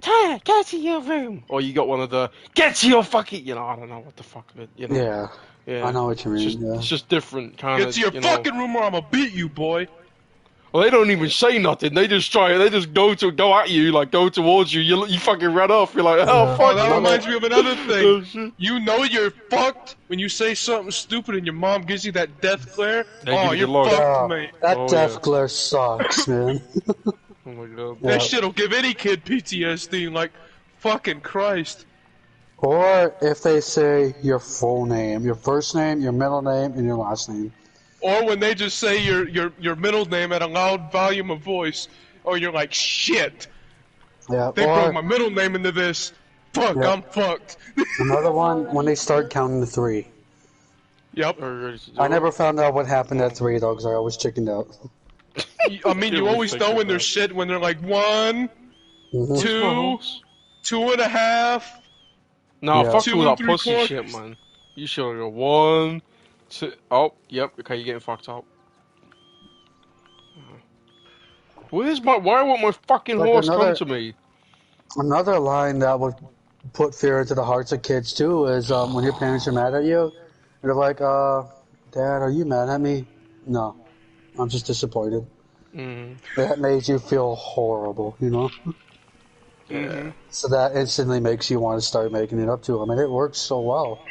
Tyler, get to your room, or you got one of the get to your fucking, you know, I don't know what the fuck of it, you know. Yeah, I know what you mean. It's just different kind of. Get to your fucking room, or I'ma beat you, boy. Well, they don't even say nothing. They just go at you, like go towards you. You fucking run off. You're like, oh fuck. That reminds me of another thing. You know you're fucked when you say something stupid and your mom gives you that death glare. You're fucked, mate. That death glare sucks, man. Oh my god. That shit'll give any kid PTSD. Like, fucking Christ. Or if they say your full name, your first name, your middle name, and your last name. Or when they just say your middle name at a loud volume of voice, or you're like, shit. Yeah. They brought my middle name into this. Fuck, I'm fucked. Another one, when they start counting to 3. Yep. I never found out what happened at 3 though, because I always chickened out. I mean, you always know when they're shit when they're like 1, 2, 2.5. No, fuck all that pussy shit, man. You should go 1, 2. Oh, yep. Okay, you're getting fucked up. Why won't my fucking horse come to me? Another line that would put fear into the hearts of kids too is when your parents are mad at you, they're like, Dad, are you mad at me? No, I'm just disappointed. That made you feel horrible, you know? Yeah. So that instantly makes you want to start making it up to them, and it works so well.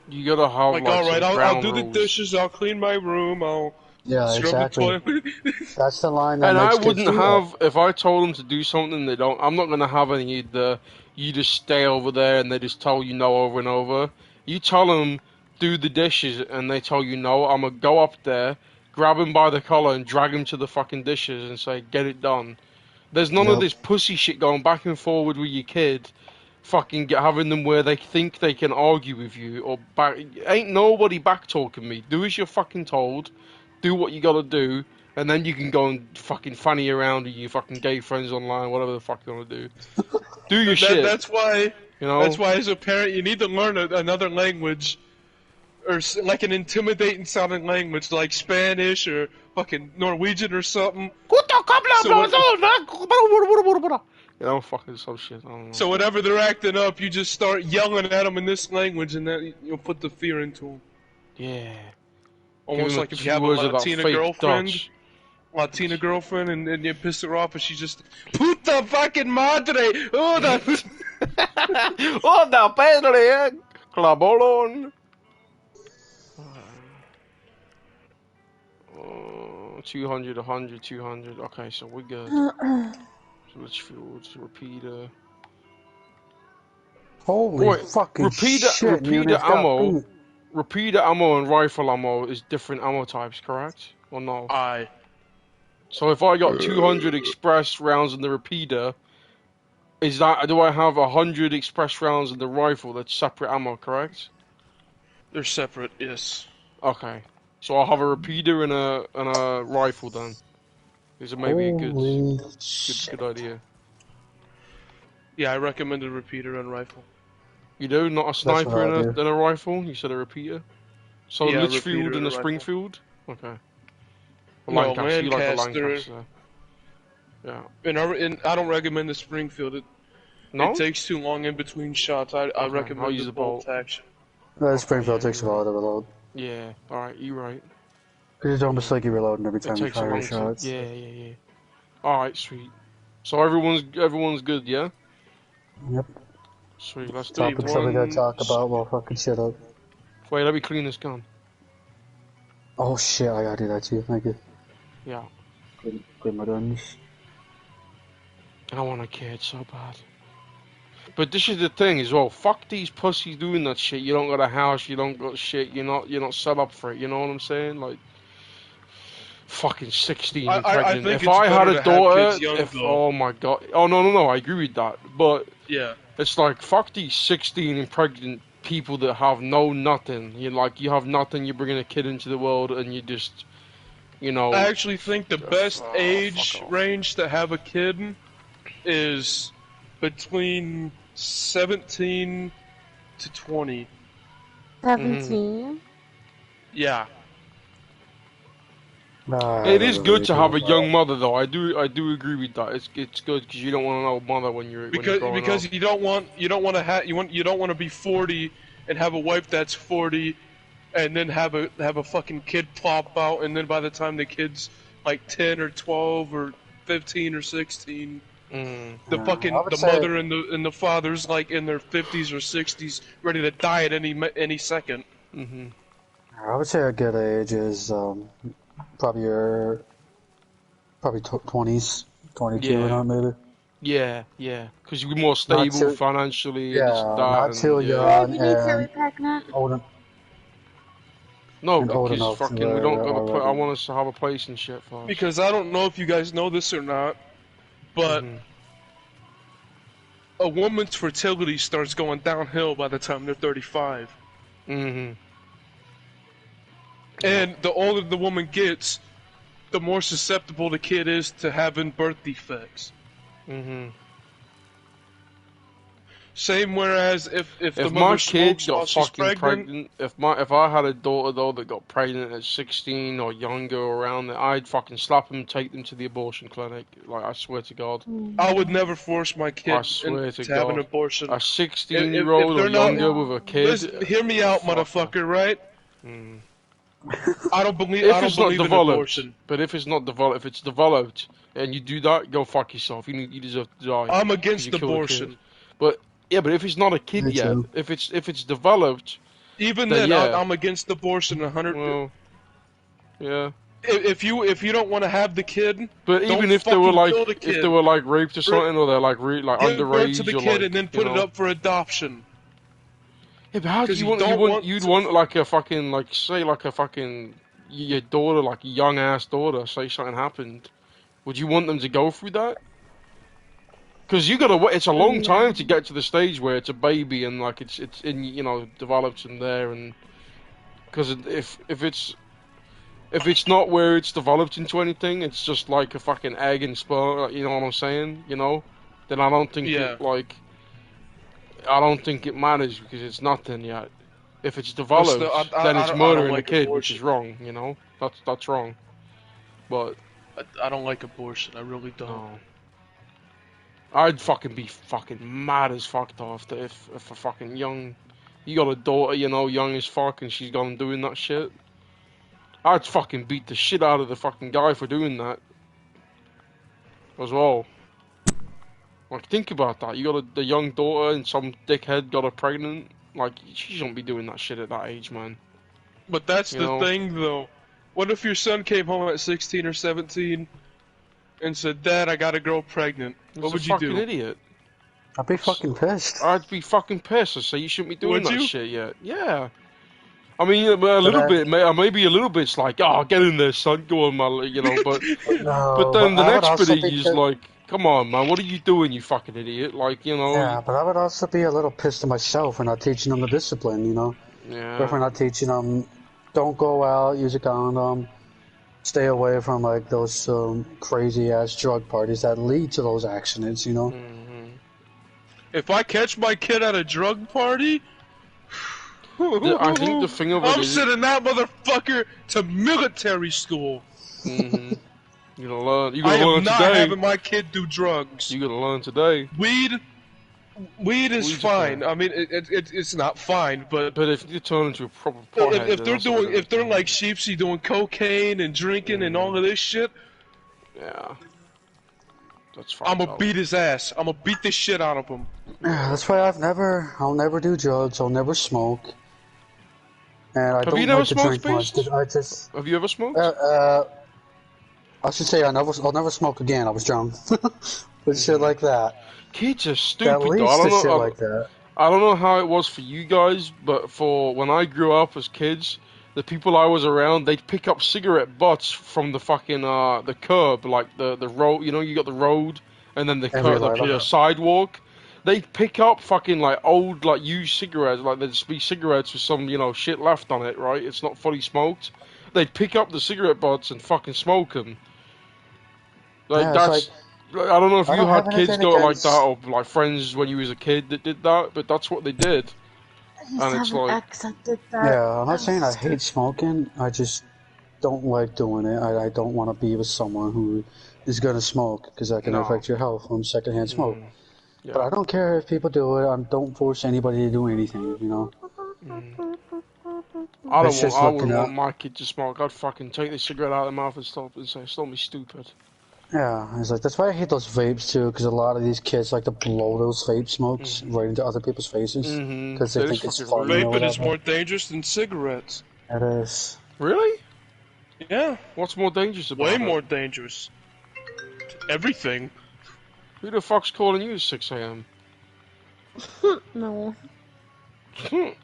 You gotta have like alright, I'll do the dishes, I'll clean my room, I'll scrub the toilet. That's the line that and makes I wouldn't have, if I told them to do something they don't, I'm not gonna have any of the, you just stay over there and they just tell you no over and over. You tell them, do the dishes, and they tell you no, I'm gonna go up there, grab him by the collar and drag him to the fucking dishes and say, get it done. There's none of this pussy shit going back and forward with your kid, fucking having them where they think they can argue with you, or ain't nobody back talking me. Do as you're fucking told, do what you gotta do, and then you can go and fucking fanny around with your fucking gay friends online, whatever the fuck you wanna do. Do your shit. That's why, you know? That's why as a parent you need to learn another language, or like an intimidating sounding language, like Spanish or fucking Norwegian or something. You know, fucking some shit. I don't know. So whenever they're acting up, you just start yelling at them in this language, and then you'll put the fear into them. Yeah. Almost like if you have a Latina girlfriend, and you piss her off, and she's just puta fucking madre, oda padre, clabolon. 200, 100, 200. Okay, so we're good. Litchfield, repeater. Holy fucking shit! Repeater ammo and rifle ammo is different ammo types, correct? Or no? Aye. So if I got 200 express rounds in the repeater, do I have 100 express rounds in the rifle? That's separate ammo, correct? They're separate, yes. Okay. So I'll have a repeater and a rifle then. Is it maybe a good idea? Yeah, I recommend a repeater and rifle. You do? Not a sniper and a rifle? You said a repeater? So yeah, Litchfield and a Springfield? Okay. No, Lancaster. You like the Lancaster. Yeah. And I don't recommend the Springfield. It takes too long in between shots. I recommend the bolt action. The Springfield takes a while to reload. Yeah, alright, you're right. Because it's almost like you're reloading every time you fire a shot. Yeah. Alright, sweet. So everyone's good, yeah? Yep. Sweet, let's do it. Topics that we gotta talk about while fucking shit up. Wait, let me clean this gun. Oh shit, I gotta do that too, thank you. Yeah. Clean my guns. I want a kid so bad. But this is the thing as well. Fuck these pussies doing that shit. You don't got a house. You don't got shit. You're not set up for it. You know what I'm saying? Like, fucking 16 and pregnant. If I had a daughter, oh my god. Oh no. I agree with that. But yeah, it's like fuck these 16 and pregnant people that have nothing. You have nothing. You're bringing a kid into the world, and you just, you know. I actually think the best age range to have a kid is between 17 to 20. 17? Yeah. It is good to have a young mother, though. I do agree with that. It's good because you don't want an old mother when you're growing up. You don't want to be 40 and have a wife that's 40, and then have a fucking kid pop out, and then by the time the kid's like 10 or 12 or 15 or 16. The mother and the father's like in their 50s or 60s, ready to die at any second. I would say a good age is probably 20s, 22 or not maybe. Yeah, because you're more stable financially. Yeah, not too young. You need to be pregnant. No, because fucking we don't got to. I want us to have a place and shit first. Because I don't know if you guys know this or not, but a woman's fertility starts going downhill by the time they're 35. And the older the woman gets, the more susceptible the kid is to having birth defects. Same, whereas if the mother smokes while she's pregnant, if I had a daughter though that got pregnant at 16 or younger or around there, I'd fucking slap them and take them to the abortion clinic. Like, I swear to God. I would never force my kid to have an abortion. A 16-year-old or younger with a kid. Listen, hear me out, motherfucker, right? I don't believe in abortion. But if it's not developed, if it's developed and you do that, go fuck yourself. You deserve to die. I'm against abortion. But yeah, but if it's not a kid yet, if it's developed, even then I'm against abortion 100%. Well, yeah. If you don't want to have the kid, but even if they were like raped or something, or they're like underage, to the kid and then put it up for adoption. Yeah, but how do you'd want like a fucking your daughter, like a young ass daughter, say something happened, would you want them to go through that? Because you gotta wait. It's a long time to get to the stage where it's a baby and like it's in developed in there, and because if it's not where it's developed into anything, it's just like a fucking egg and sperm. You know what I'm saying? Then I don't think I don't think it matters because it's nothing yet. If it's developed, then it's murdering the kid, which is wrong. That's wrong. But I don't like abortion. I really don't. No. I'd fucking be fucking mad as fuck though if a fucking you got a daughter, young as fuck, and she's gone doing that shit. I'd fucking beat the shit out of the fucking guy for doing that. As well. Like, think about that. You got a young daughter and some dickhead got her pregnant. Like, she shouldn't be doing that shit at that age, man. But that's the thing, though. What if your son came home at 16 or 17 and said, "Dad, I got a girl pregnant"? What would you do? Fucking idiot. I'd be fucking pissed. I'd be fucking pissed. I'd say you shouldn't be doing that shit yet. Yeah. I mean, a little bit, maybe a little bit's like, "Oh, get in there, son, go on, man," but but then the next bit is like, "Come on, man, what are you doing, you fucking idiot?" Like, Yeah, but I would also be a little pissed at myself for not teaching them the discipline, Yeah. Or for not teaching them, don't go out, use a condom, stay away from like those crazy ass drug parties that lead to those accidents, If I catch my kid at a drug party, I think the thing of it I'm sending that motherfucker to military school. You're gonna learn. I am not having my kid do drugs. You're gonna learn today. Weed is fine. I mean, it's not fine, but if you turn into a proper pothead, if they're like Sheepsy doing cocaine and drinking and all of this shit, yeah. That's fine. I'm gonna beat his ass. I'm gonna beat the shit out of him. That's why I'll never do drugs. I'll never smoke. And I don't like to drink much. Have you ever smoked? I should say I'll never smoke again. I was drunk. But shit like that. Kids are stupid. That leads to shit like that. I don't know how it was for you guys, but for when I grew up as kids, the people I was around, they'd pick up cigarette butts from the fucking the curb, like the road. You know, you got the road and then the sidewalk. They'd pick up fucking like old like used cigarettes, like there'd just be cigarettes with some shit left on it, right? It's not fully smoked. They'd pick up the cigarette butts and fucking smoke them. Like that's. I don't know if you had kids like that or like friends when you was a kid that did that, but that's what they did. And it's like, yeah, I'm not saying I hate smoking. I just don't like doing it. I don't want to be with someone who is gonna smoke because that can affect your health from secondhand smoke. Yeah. But I don't care if people do it. I don't force anybody to do anything. I wouldn't want my kid to smoke. I'd fucking take the cigarette out of their mouth and stop me stupid. Yeah, it's like that's why I hate those vapes too, because a lot of these kids like to blow those vape smokes right into other people's faces because they think it's fun. Vaping is more dangerous than cigarettes. It is. Really? Yeah. What's more dangerous about it? Way more dangerous. Everything. Who the fuck's calling you at 6 a.m.? No. You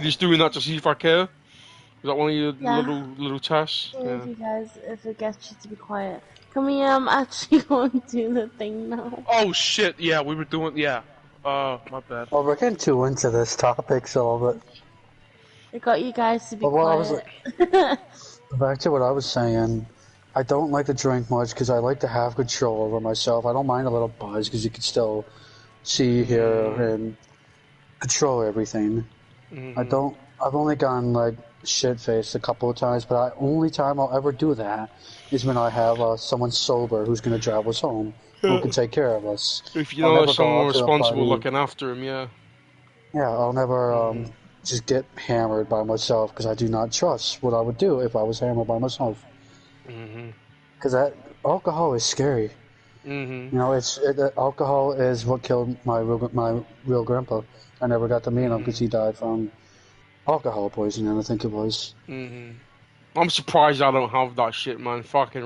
just doing that to see if I care? Is that one of your little tests? Yeah. You guys, if it gets you to be quiet. Can we actually go and do the thing now? Oh shit! Yeah, we were doing. Yeah. My bad. Well, we're getting too into this topic, so it got you guys to be quiet. Back to what I was saying. I don't like to drink much because I like to have control over myself. I don't mind a little buzz because you can still see, hear, and control everything. I've only gone like shit-faced a couple of times, but the only time I'll ever do that is when I have someone sober who's going to drive us home, who can take care of us. If you know someone responsible looking after him, yeah. Yeah, I'll never just get hammered by myself because I do not trust what I would do if I was hammered by myself. Because alcohol is scary. Alcohol is what killed my real grandpa. I never got to meet him because he died from alcohol poisoning, I think it was. I'm surprised I don't have that shit, man. Fucking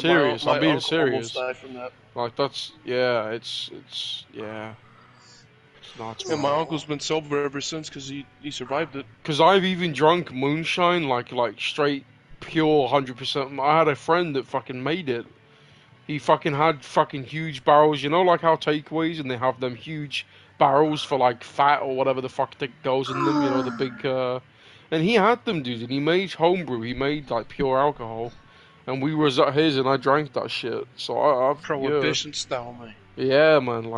serious. I'm being serious. Died from that. Like that's it's nuts. And my uncle's been sober ever since because he survived it. Because I've even drunk moonshine, like straight, pure 100%. I had a friend that fucking made it. He fucking had fucking huge barrels, like how takeaways and they have them huge barrels for like fat or whatever the fuck that goes in them, the big and he had them, dude, and he made homebrew, he made like pure alcohol, and we was at his and I drank that shit. So I've prohibition style, man. Yeah, man,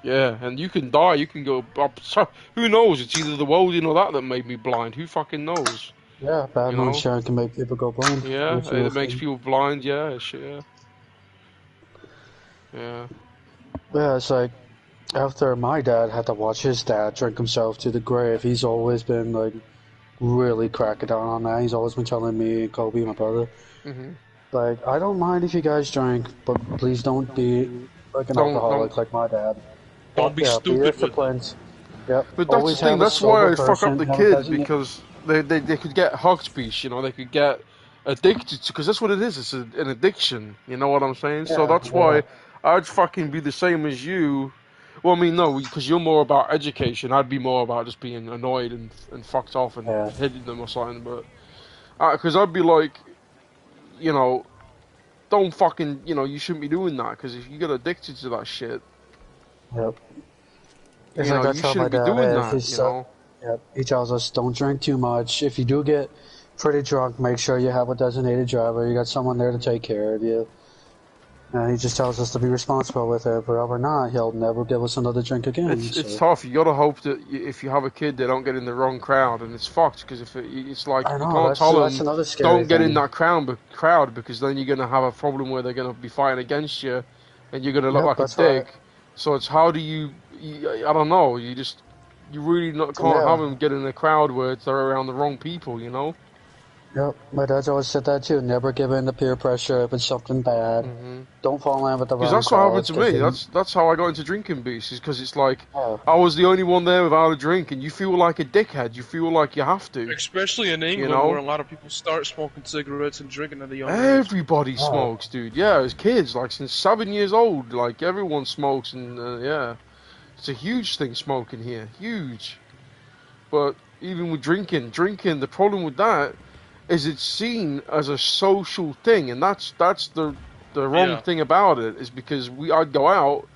and you can die, you can go up. So, who knows? It's either the welding or that made me blind. Who fucking knows? Yeah, bad moonshine can make people go blind. Yeah, it makes people blind. Yeah, shit. Yeah. Yeah, it's like after my dad had to watch his dad drink himself to the grave, he's always been like really cracking down on that. He's always been telling me and Kobe, my brother, like, I don't mind if you guys drink, but please don't be like an alcoholic like my dad. Don't be stupid. Be disciplined. Yep. But that's the thing. That's why I fuck up the kid, because they could get hooked, piece. They could get addicted to, because that's what it is. It's an addiction. You know what I'm saying? Yeah, so that's why I'd fucking be the same as you. Well, I mean, no, because you're more about education. I'd be more about just being annoyed and fucked off and hitting them or something. But because I'd be like, don't fucking, you shouldn't be doing that. Because if you get addicted to that shit, you shouldn't be doing that. Yep. He tells us don't drink too much. If you do get pretty drunk, make sure you have a designated driver. You got someone there to take care of you. And he just tells us to be responsible with it, but over not, he'll never give us another drink again. It's tough. You gotta hope that if you have a kid, they don't get in the wrong crowd, and it's fucked. Because it's like you can't tell them don't get in that crowd, because then you're gonna have a problem where they're gonna be fighting against you, and you're gonna look like a dick. Right. So it's how do you? I don't know. You really can't have them get in a crowd where they're around the wrong people. Yep, my dad's always said that too. Never give in to peer pressure if it's something bad. Don't fall in line with the wrong crowd. Because that's what happened to me. That's how I got into drinking beasts. Is because it's like I was the only one there without a drink, and you feel like a dickhead. You feel like you have to. Especially in England, where a lot of people start smoking cigarettes and drinking at the young age. Everybody smokes, dude. Yeah, as kids, like since 7 years old, like everyone smokes, and yeah, it's a huge thing smoking here, huge. But even with drinking, the problem with that is it's seen as a social thing, and that's the wrong thing about it. Is because I'd go out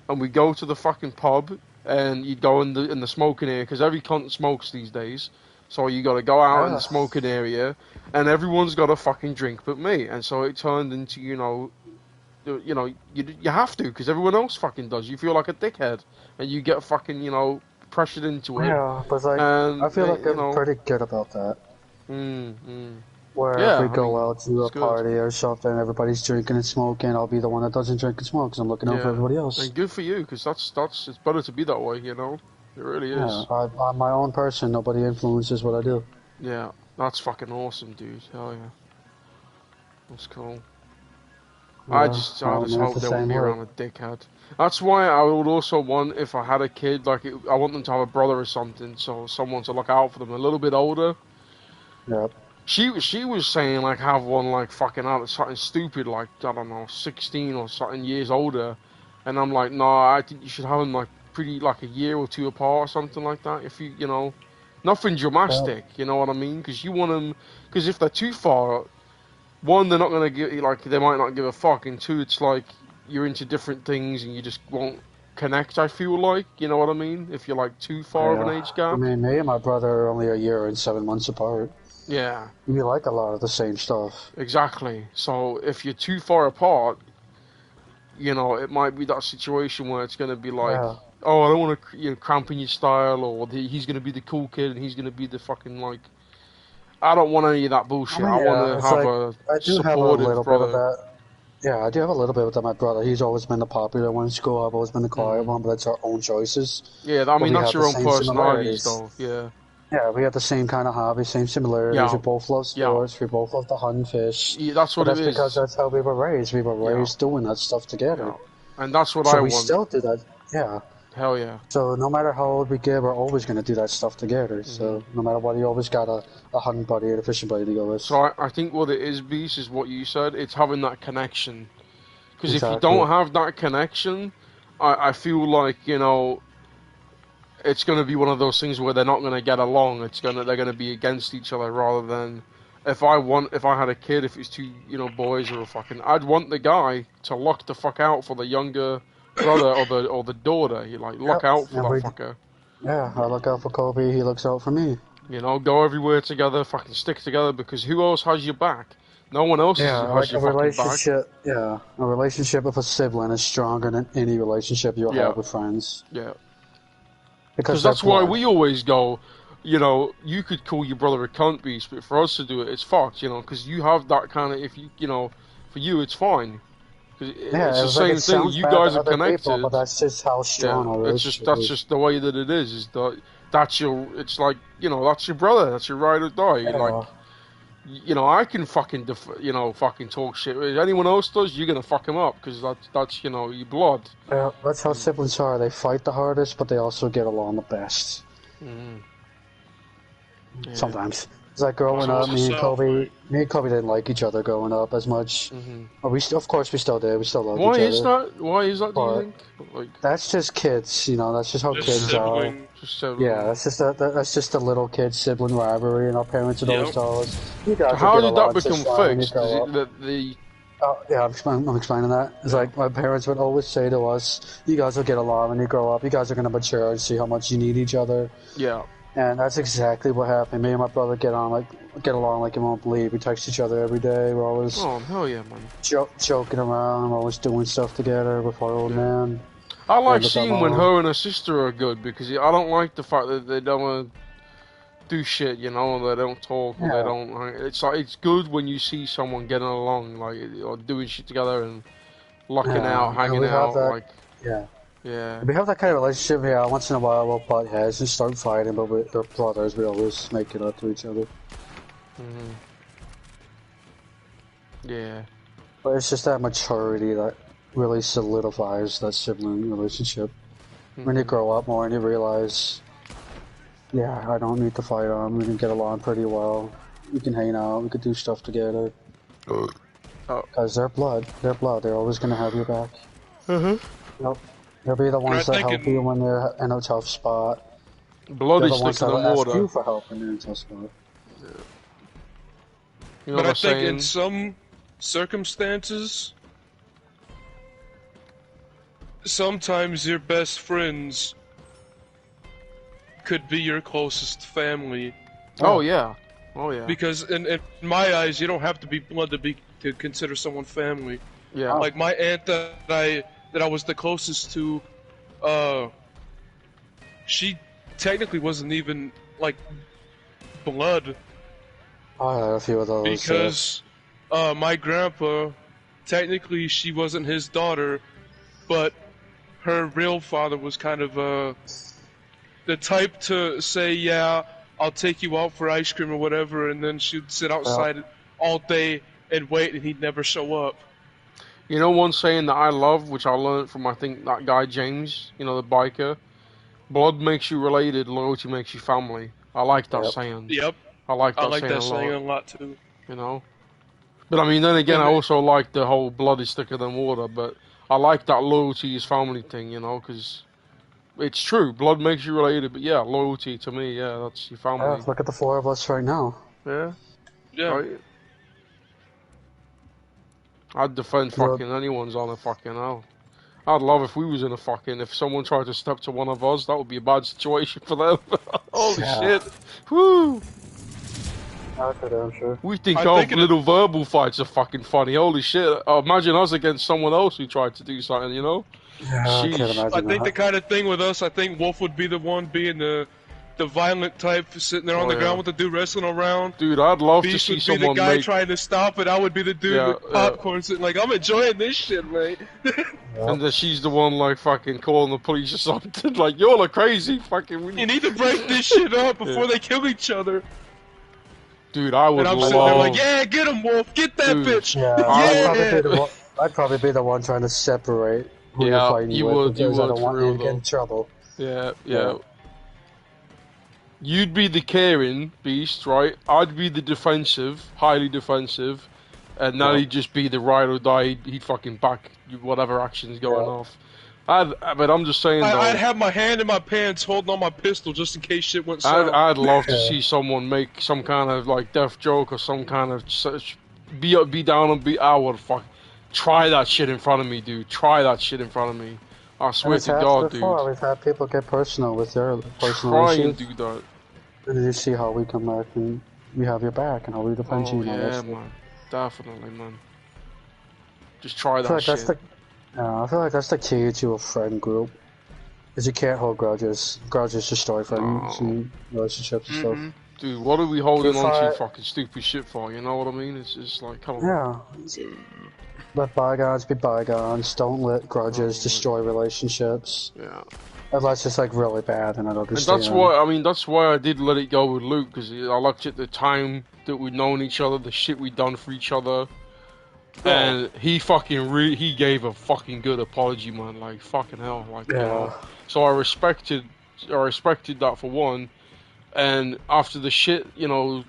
and we go to the fucking pub, and you'd go in the smoking area because every cunt smokes these days. So you got to go out in the smoking area, and everyone's got a fucking drink but me. And so it turned into you have to because everyone else fucking does. You feel like a dickhead, and you get fucking pressured into it. Yeah, but like I feel like I'm pretty good about that. Where if we go out to a party or something, everybody's drinking and smoking, I'll be the one that doesn't drink and smoke because I'm looking out for everybody else. And good for you, because it's better to be that way, It really is. Yeah, I'm my own person. Nobody influences what I do. Yeah, that's fucking awesome, dude. Hell yeah. That's cool. Yeah, I just hope they won't be around a dickhead. That's why I would also want, if I had a kid, I want them to have a brother or something, so someone to look out for them a little bit older. Yep. She was saying have one fucking out of something stupid I don't know 16 or something years older, and I'm like, no, I think you should have them pretty a year or two apart or something like that. If you nothing dramatic, you know what I mean? Because you want them, because if they're too far, one, they're not gonna give they might not give a fuck, and two, it's you're into different things and you just won't connect. I feel you know what I mean? If you're too far of an age gap. I mean, me and my brother are only a year and 7 months apart. Yeah. We like a lot of the same stuff. Exactly. So if you're too far apart, it might be that situation where it's going to be oh, I don't want to cramp in your style, or he's going to be the cool kid and he's going to be the fucking I don't want any of that bullshit. I want to have a supportive brother. Yeah, I do have a little bit with my brother. He's always been the popular one in school. I've always been the quiet one, but that's our own choices. Yeah, I mean, that's your own personalities, though. Yeah. Yeah, we have the same kind of hobby, same similarities. Yeah. We both love sports. We both love to hunt and fish. Yeah, that's what it is. That's because that's how we were raised. We were raised doing that stuff together. Yeah. And that's what I want. So we still do that. Yeah. Hell yeah. So no matter how old we get, we're always going to do that stuff together. So no matter what, you always got a hunting buddy and a fishing buddy to go with. So I think what it is, Beast, is what you said. It's having that connection. Because if you don't have that connection, I feel it's going to be one of those things where they're not going to get along. They're going to be against each other, rather than if I had a kid, if it's two boys or I'd want the guy to look the fuck out for the younger brother or the daughter. You look out for that fucker. Yeah, I look out for Kobe. He looks out for me. Go everywhere together, fucking stick together, because who else has your back? No one else has your fucking back. Yeah, a relationship with a sibling is stronger than any relationship you'll have with friends. Yeah. Because that's why we always go, you could call your brother a cunt, Beast, but for us to do it, it's fucked, because you have that kind of, for you, it's fine. It's the same thing, you guys are connected. People, but that's just how strong our relationship is. That's just the way that it is that's your, it's that's your brother, that's your ride or die. I can fucking, fucking talk shit. If anyone else does, you're gonna fuck him up, because that's your blood. Yeah, that's how siblings are. They fight the hardest, but they also get along the best. Yeah. Sometimes. It's like growing up, me and Kobe didn't like each other growing up as much. Of course, we still did. We still love each other. Why is that? Do you think? That's just kids. That's just how kids are. Yeah, that's just a little kid sibling rivalry, and our parents would always tell us. How did that become fixed? Yeah, I'm explaining that. It's like my parents would always say to us, "You guys will get along when you grow up. You guys are gonna mature and see how much you need each other." Yeah. And that's exactly what happened. Me and my brother get along like you won't believe. We text each other every day. We're always hell yeah, man. Joking around. We're always doing stuff together with our old man. I like seeing when her and her sister are good, because I don't like the fact that they don't want to do shit, they don't talk, or they don't. It's good when you see someone getting along, or doing shit together and locking out, hanging out, Yeah. We have that kind of relationship, once in a while we'll butt heads and start fighting, but we're brothers, we always make it up to each other. Yeah. But it's just that maturity that really solidifies that sibling relationship. When you grow up more and you realize, yeah, I don't need to fight on. We can get along pretty well. We can hang out. We can do stuff together. Because they're blood. They're blood. They're always going to have your back. Yep. They'll be the ones that help you when they're in a tough spot. Blood is thicker than water. Ask you for help when you're in a tough spot. Yeah. You know but I think in some circumstances, sometimes your best friends could be your closest family. Oh yeah. Oh yeah. Because in my eyes, you don't have to be blood to consider someone family. Yeah. Like my aunt that I was the closest to, she technically wasn't even like blood. I had a few of those. Because my grandpa, technically she wasn't his daughter, but her real father was kind of the type to say, yeah, I'll take you out for ice cream or whatever, and then she'd sit outside all day and wait, and he'd never show up. You know one saying that I love, which I learned from, I think, that guy James, you know, the biker? Blood makes you related, loyalty makes you family. I like that saying. Yep. I like that saying a lot too. You know? But I mean, then again, I also like the whole blood is thicker than water, but I like that loyalty is family thing, you know, because it's true. Blood makes you related, but yeah, loyalty to me, yeah, that's your family. Yeah, look at the four of us right now. Yeah? Yeah. Right? I'd defend fucking anyone's on a fucking hell. I'd love if we was in a fucking, if someone tried to step to one of us, that would be a bad situation for them. Holy shit. Woo! I'm sure. We think our little verbal fights are fucking funny. Holy shit. Imagine us against someone else who tried to do something, you know? Yeah, I can't imagine I think the kind of thing with us, I think Wolf would be the one being the violent type, sitting there on the ground with the dude wrestling around. Dude, I'd love to see someone would be the guy trying to stop it. I would be the dude with popcorn sitting like, I'm enjoying this shit, mate. And then she's the one, like, fucking calling the police or something. Like, y'all are crazy. Fucking. You need to break this shit up before they kill each other. Dude, I would love... And I'm sitting there like, yeah, get him, Wolf. Get that bitch. Yeah, I'd probably be the one trying to separate who you're fighting with because I don't want you to get in trouble. Yeah. You'd be the caring beast, right? I'd be the defensive, highly defensive, and now he'd just be the ride or die. He'd fucking back whatever action's going off. But I'm just saying, though, I'd have my hand in my pants holding on my pistol just in case shit went south. I'd love to see someone make some kind of like death joke or some kind of be down and I would try that shit in front of me, dude. Try that shit in front of me. I swear to God, dude. We've had people get personal with their personal issues. Try and do that. And you see how we come back and we have your back and how we defend you. Yeah, man. Definitely, man. Just try that shit. I feel like that's the key to a friend group. Is you can't hold grudges. Grudges destroy friends and relationships and stuff. Dude, what are we holding on to fucking stupid shit for? You know what I mean? It's just like, come on. Yeah. Let bygones be bygones. Don't let grudges destroy relationships. Yeah. Unless it's like really bad, and I don't understand. And that's why I did let it go with Luke, because I looked at the time that we'd known each other, the shit we'd done for each other, and he fucking he gave a fucking good apology, man. Like fucking hell, like you know. So I respected that for one, and after the shit, you know,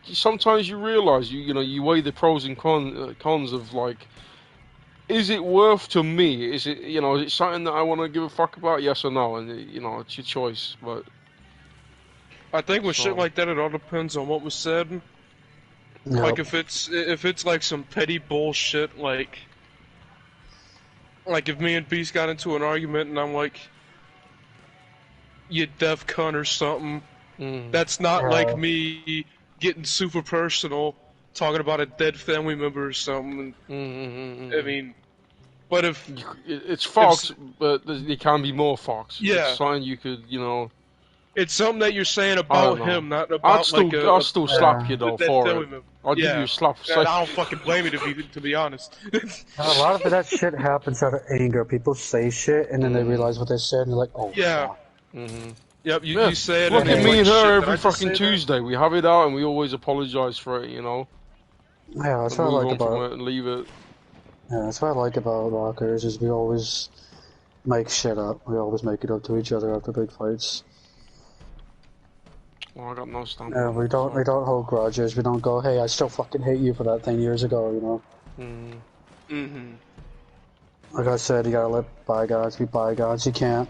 sometimes you realize you weigh the pros and cons of like. Is it worth to me? Is it something that I want to give a fuck about? Yes or no? And it's your choice. But I think with shit like that, it all depends on what was said. Yep. Like if it's like some petty bullshit, like if me and Beast got into an argument and I'm like, you deaf cunt or something. That's not like me getting super personal. Talking about a dead family member or something. I mean, but if it's Fox, but there can be more Fox. Yeah, it's something you could, It's something that you're saying about him, not about I'll still slap you though for it. I'll give you a slap. I don't fucking blame you to be honest. A lot of that shit happens out of anger. People say shit and then they realize what they said and they're like, oh. Yeah. Yep, you say it. Look at me and her every fucking Tuesday. We have it out and we always apologize for it, Yeah, that's what I like about it and leave it. Yeah, that's what I like about Rockers is we always make shit up. We always make it up to each other after big fights. Well, I got no stamina. Yeah, we don't hold grudges. We don't go, hey, I still fucking hate you for that thing years ago, you know. Like I said, you gotta let bygones be bygones. You can't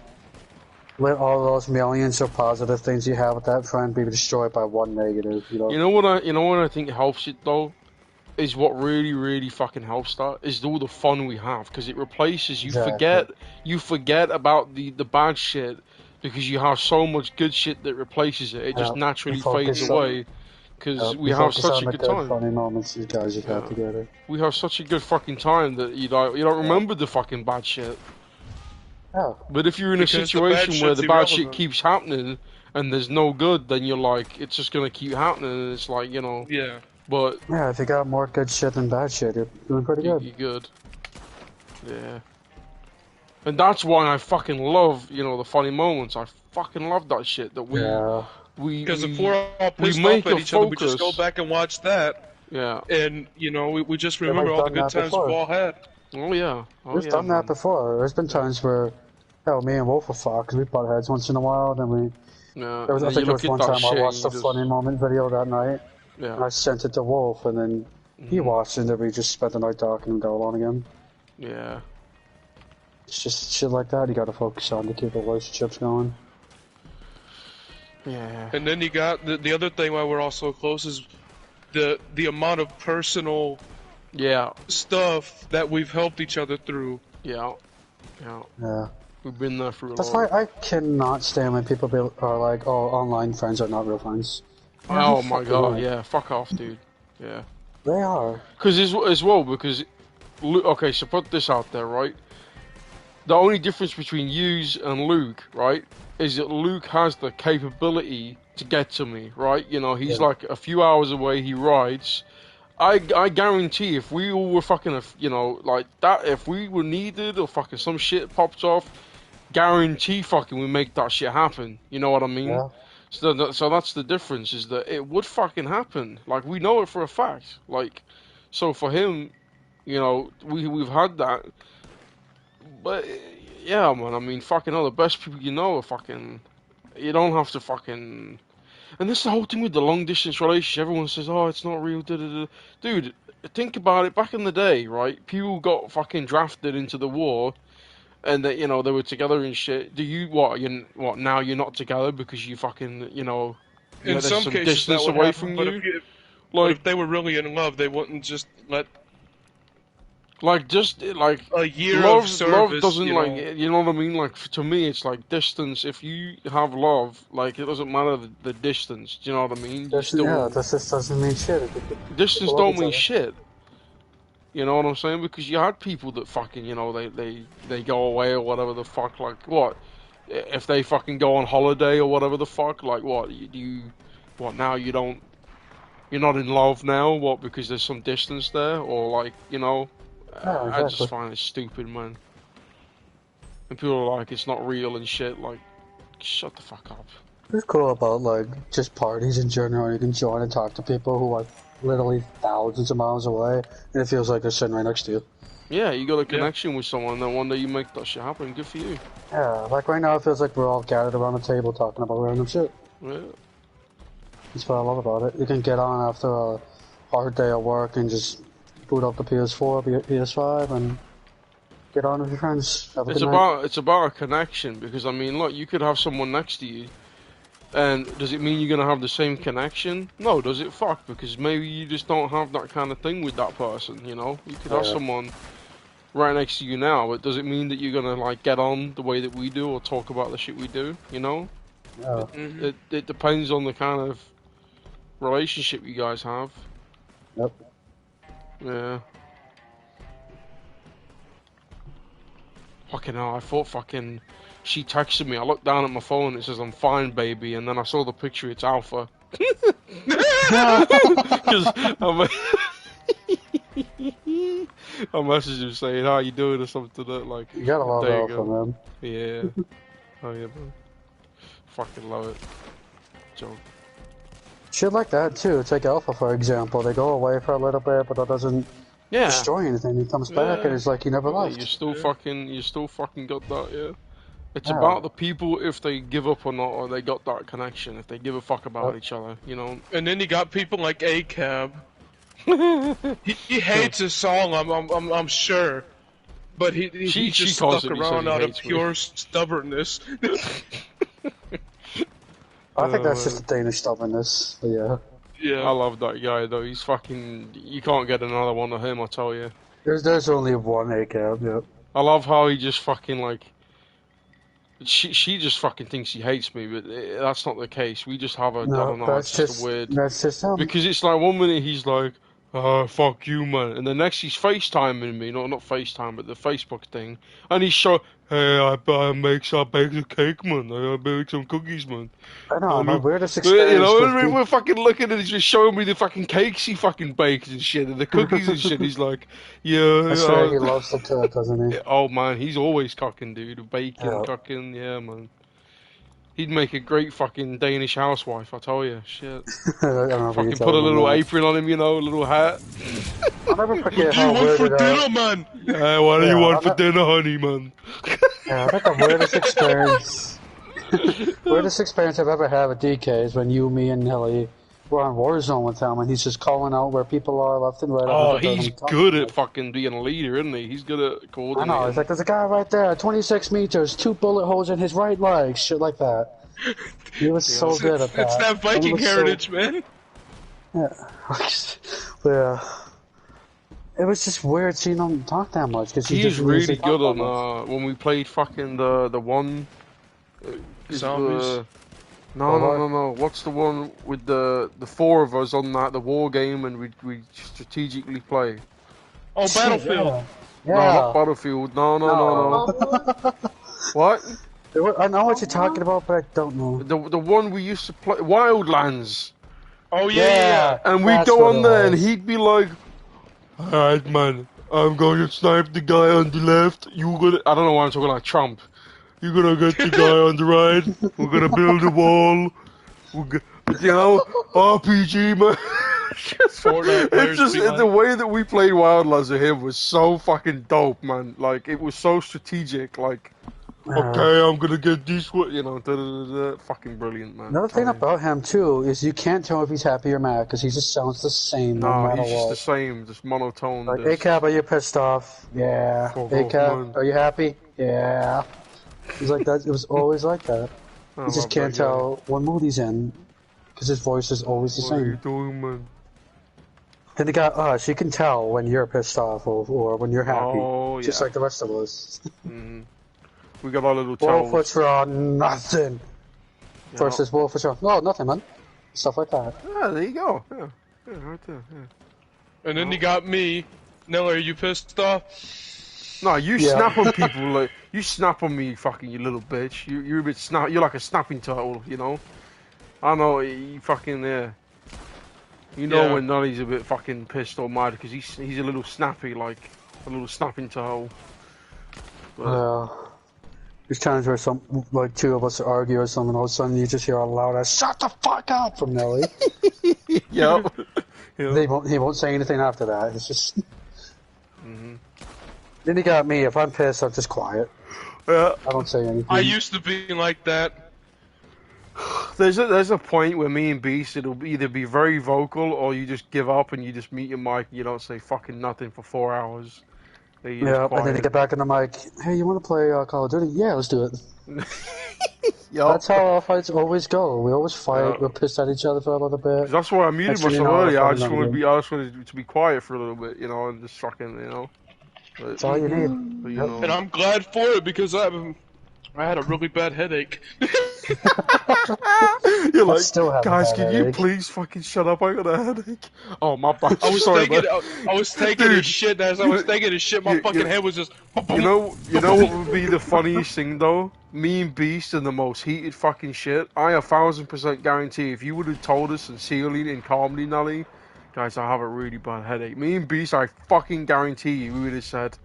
let all those millions of positive things you have with that friend be destroyed by one negative, you know. You know what I think helps it though? Is what really fucking helps that is all the fun we have, because it replaces you forget about the bad shit because you have so much good shit that replaces it. It just naturally fades away because we have such a good time. Funny moments you guys have together. We have such a good fucking time that you don't remember the fucking bad shit. Yeah. But if you're in a situation where the bad shit keeps happening and there's no good, then you're like, it's just gonna keep happening, and it's like, you know. Yeah. But yeah, if you got more good shit than bad shit, you're doing pretty good. You're good. Yeah. And that's why I fucking love, you know, the funny moments. I fucking love that shit that we because if we're all pissed off at each other, we just go back and watch that. Yeah. And you know, we just remember all the good times we've all had. Oh yeah. We've done that before. There's been times where, hell, me and Wolf will fuck because we butt heads once in a while, and we. Yeah. I think there was one time I watched a funny moment video that night. Yeah. And I sent it to Wolf, and then he watched it, and then we just spent the night talking and go along again. Yeah. It's just shit like that you gotta focus on to keep the relationships going. Yeah. And then you got the other thing why we're all so close is the amount of personal stuff that we've helped each other through. Yeah. We've been there for a That's why I cannot stand when people are like, oh, online friends are not real friends. Oh my god, yeah, fuck off, dude. Yeah. They are. Because okay, so put this out there, right? The only difference between yous and Luke, right, is that Luke has the capability to get to me, right? You know, he's like a few hours away, he rides. I guarantee if we all were fucking, you know, like that, if we were needed or fucking some shit popped off, guarantee fucking we make that shit happen. You know what I mean? Yeah. So that's the difference, is that it would fucking happen. Like, we know it for a fact. Like, so for him, you know, we've had that. But, yeah, man, I mean, fucking all the best people you know are fucking... You don't have to fucking... And this is the whole thing with the long-distance relationship. Everyone says, oh, it's not real, da-da-da. Dude, think about it. Back in the day, right, people got fucking drafted into the war... And that, you know, they were together and shit. Do you now you're not together because you fucking, you know, in some cases distance that would away happen, from you? But if they were really in love, they wouldn't just let. Like a year of service. Love doesn't you know what I mean. Like, to me, it's like distance. If you have love, like, it doesn't matter the distance. Do you know what I mean? Distance doesn't mean shit. Distance don't mean shit. You know what I'm saying? Because you had people that fucking, you know, they go away or whatever the fuck, like, what? If they fucking go on holiday or whatever the fuck, like, what? Now you're not in love now, what, because there's some distance there? Or, like, you know, exactly. I just find it stupid, man. And people are like, it's not real and shit, like, shut the fuck up. It's cool about, like, just parties in general. You can join and talk to people who are literally thousands of miles away, and it feels like they're sitting right next to you. Yeah, you got a connection with someone, then one day you make that shit happen. Good for you. Yeah, like right now it feels like we're all gathered around the table talking about random shit. Yeah. That's what I love about it. You can get on after a hard day of work and just boot up the PS4, PS5, and get on with your friends. It's about a connection, because I mean, look, you could have someone next to you. And does it mean you're going to have the same connection? No, does it? Fuck, because maybe you just don't have that kind of thing with that person, you know? You could have someone right next to you now, but does it mean that you're going to, like, get on the way that we do or talk about the shit we do, you know? Yeah. It depends on the kind of relationship you guys have. Yep. Yeah. Fucking hell, I thought fucking... She texted me, I looked down at my phone, it says, I'm fine, baby, and then I saw the picture, it's Alpha. Because I messaged him saying, how you doing, or something like... You gotta love Alpha, man. Yeah. Oh yeah, man. Fucking love it. Joke. Shit like that too. Take Alpha for example. They go away for a little bit, but that doesn't destroy anything. He comes back and it's like he never left. You still fucking got that, yeah. It's about the people if they give up or not, or they got that connection. If they give a fuck about each other, you know. And then you got people like ACAB. he hates his song. I'm sure, but he just stuck around out of pure stubbornness. I think that's just a Danish stubbornness. But yeah. Yeah. I love that guy though. He's fucking. You can't get another one of him, I tell you. There's only one ACAB. Yeah. I love how he just fucking like. She just fucking thinks he hates me, but that's not the case. We just have a. No, I don't know. that's just weird. That's just him. Because it's like 1 minute he's like, "Oh fuck you, man," and the next he's FaceTiming me, not FaceTime, but the Facebook thing, and he's hey, I make a cake, man. I make some cookies, man. I know, my weirdest experience. You know, we're fucking looking and he's just showing me the fucking cakes he fucking bakes and shit, and the cookies and shit. He's like, yeah. I swear he loves to cook, doesn't he? Oh man, he's always cooking, dude. Baking, cooking, yeah, man. He'd make a great fucking Danish housewife, I tell you. Shit. Fucking put a little apron on him, you know, a little hat. I'll never forget how weird for dinner, man? Yeah, what do you want for dinner, honey, man? Yeah, I think the weirdest experience I've ever had with DK is when you, me, and Nelly were on Warzone one time, and he's just calling out where people are left and right. Oh, he's good at fucking being a leader, isn't he? He's good at coordinating. I know, it's like, there's a guy right there, 26 meters, 2 bullet holes in his right leg, shit like that. He was so good at that. It's that Viking heritage, man. Yeah. Yeah. It was just weird seeing him talk that much. Cause he's really good on, when we played fucking the one... Zombies? No. What's the one with the 4 of us on that, the war game, and we strategically play? Oh, Battlefield! Yeah. No, not Battlefield. No. What? I know what you're talking about, but I don't know. The one we used to play, Wildlands. Oh yeah. And we'd go on there, and he'd be like, "Alright, man, I'm going to snipe the guy on the left. You gonna..." I don't know why I'm talking like Trump. You're gonna get the guy on the right. We're gonna build a wall. You know, RPG, man. It's just the way that we played Wildlands with him was so fucking dope, man. Like, it was so strategic. Like, okay, I'm gonna get this one. You know, fucking brilliant, man. Another thing about him too is you can't tell if he's happy or mad because he just sounds the same. No matter he's just what. the same, just monotone. Like, ACAB, are you pissed off? Yeah. ACAB, are you happy? Yeah. He's like that. It was always like that. You just can't tell what mood he's in because his voice is always the same. What are you doing, man? Then you got us. You can tell when you're pissed off or when you're happy, just like the rest of us. We got our little tells. Wolf for nothing. Versus Wolf for no, nothing, man. Stuff like that. Yeah, there you go. Yeah, right there. Yeah. And then you got me. Nelly, are you pissed off? No, you snap on people like you snap on me, fucking you little bitch. You're a bit snap. You're like a snapping turtle, you know. I know you fucking You know when Nolly's a bit fucking pissed or mad because he's a little snappy, like a little snapping turtle. There's times where like 2 of us argue or something, all of a sudden you just hear a loud ass "Shut the fuck up" from Nelly. Yep. He won't say anything after that. It's just. Then you got me. If I'm pissed, I'm just quiet. Yeah. I don't say anything. I used to be like that. There's a point where me and Beast, it'll either be very vocal or you just give up and you just mute your mic and you don't say fucking nothing for 4 hours. Yeah, and then you get back in the mic. Hey, you want to play Call of Duty? Yeah, let's do it. That's how our fights always go. We always fight. We're pissed at each other for a little bit. That's why I muted myself earlier. I just wanted to be quiet for a little bit, you know, and just fucking, you know. That's all you need. But, you know. And I'm glad for it because I had a really bad headache. You're like, guys, can you please fucking shut up? I got a headache. Oh, my bad. I was taking a shit as I was taking a shit. My fucking head was just. You know what would be the funniest thing though? Me and Beast and the most heated fucking shit. I 1000% guarantee if you would have told us sincerely and calmly, Nelly, guys, I have a really bad headache. Me and Beast, I fucking guarantee you, we would have said,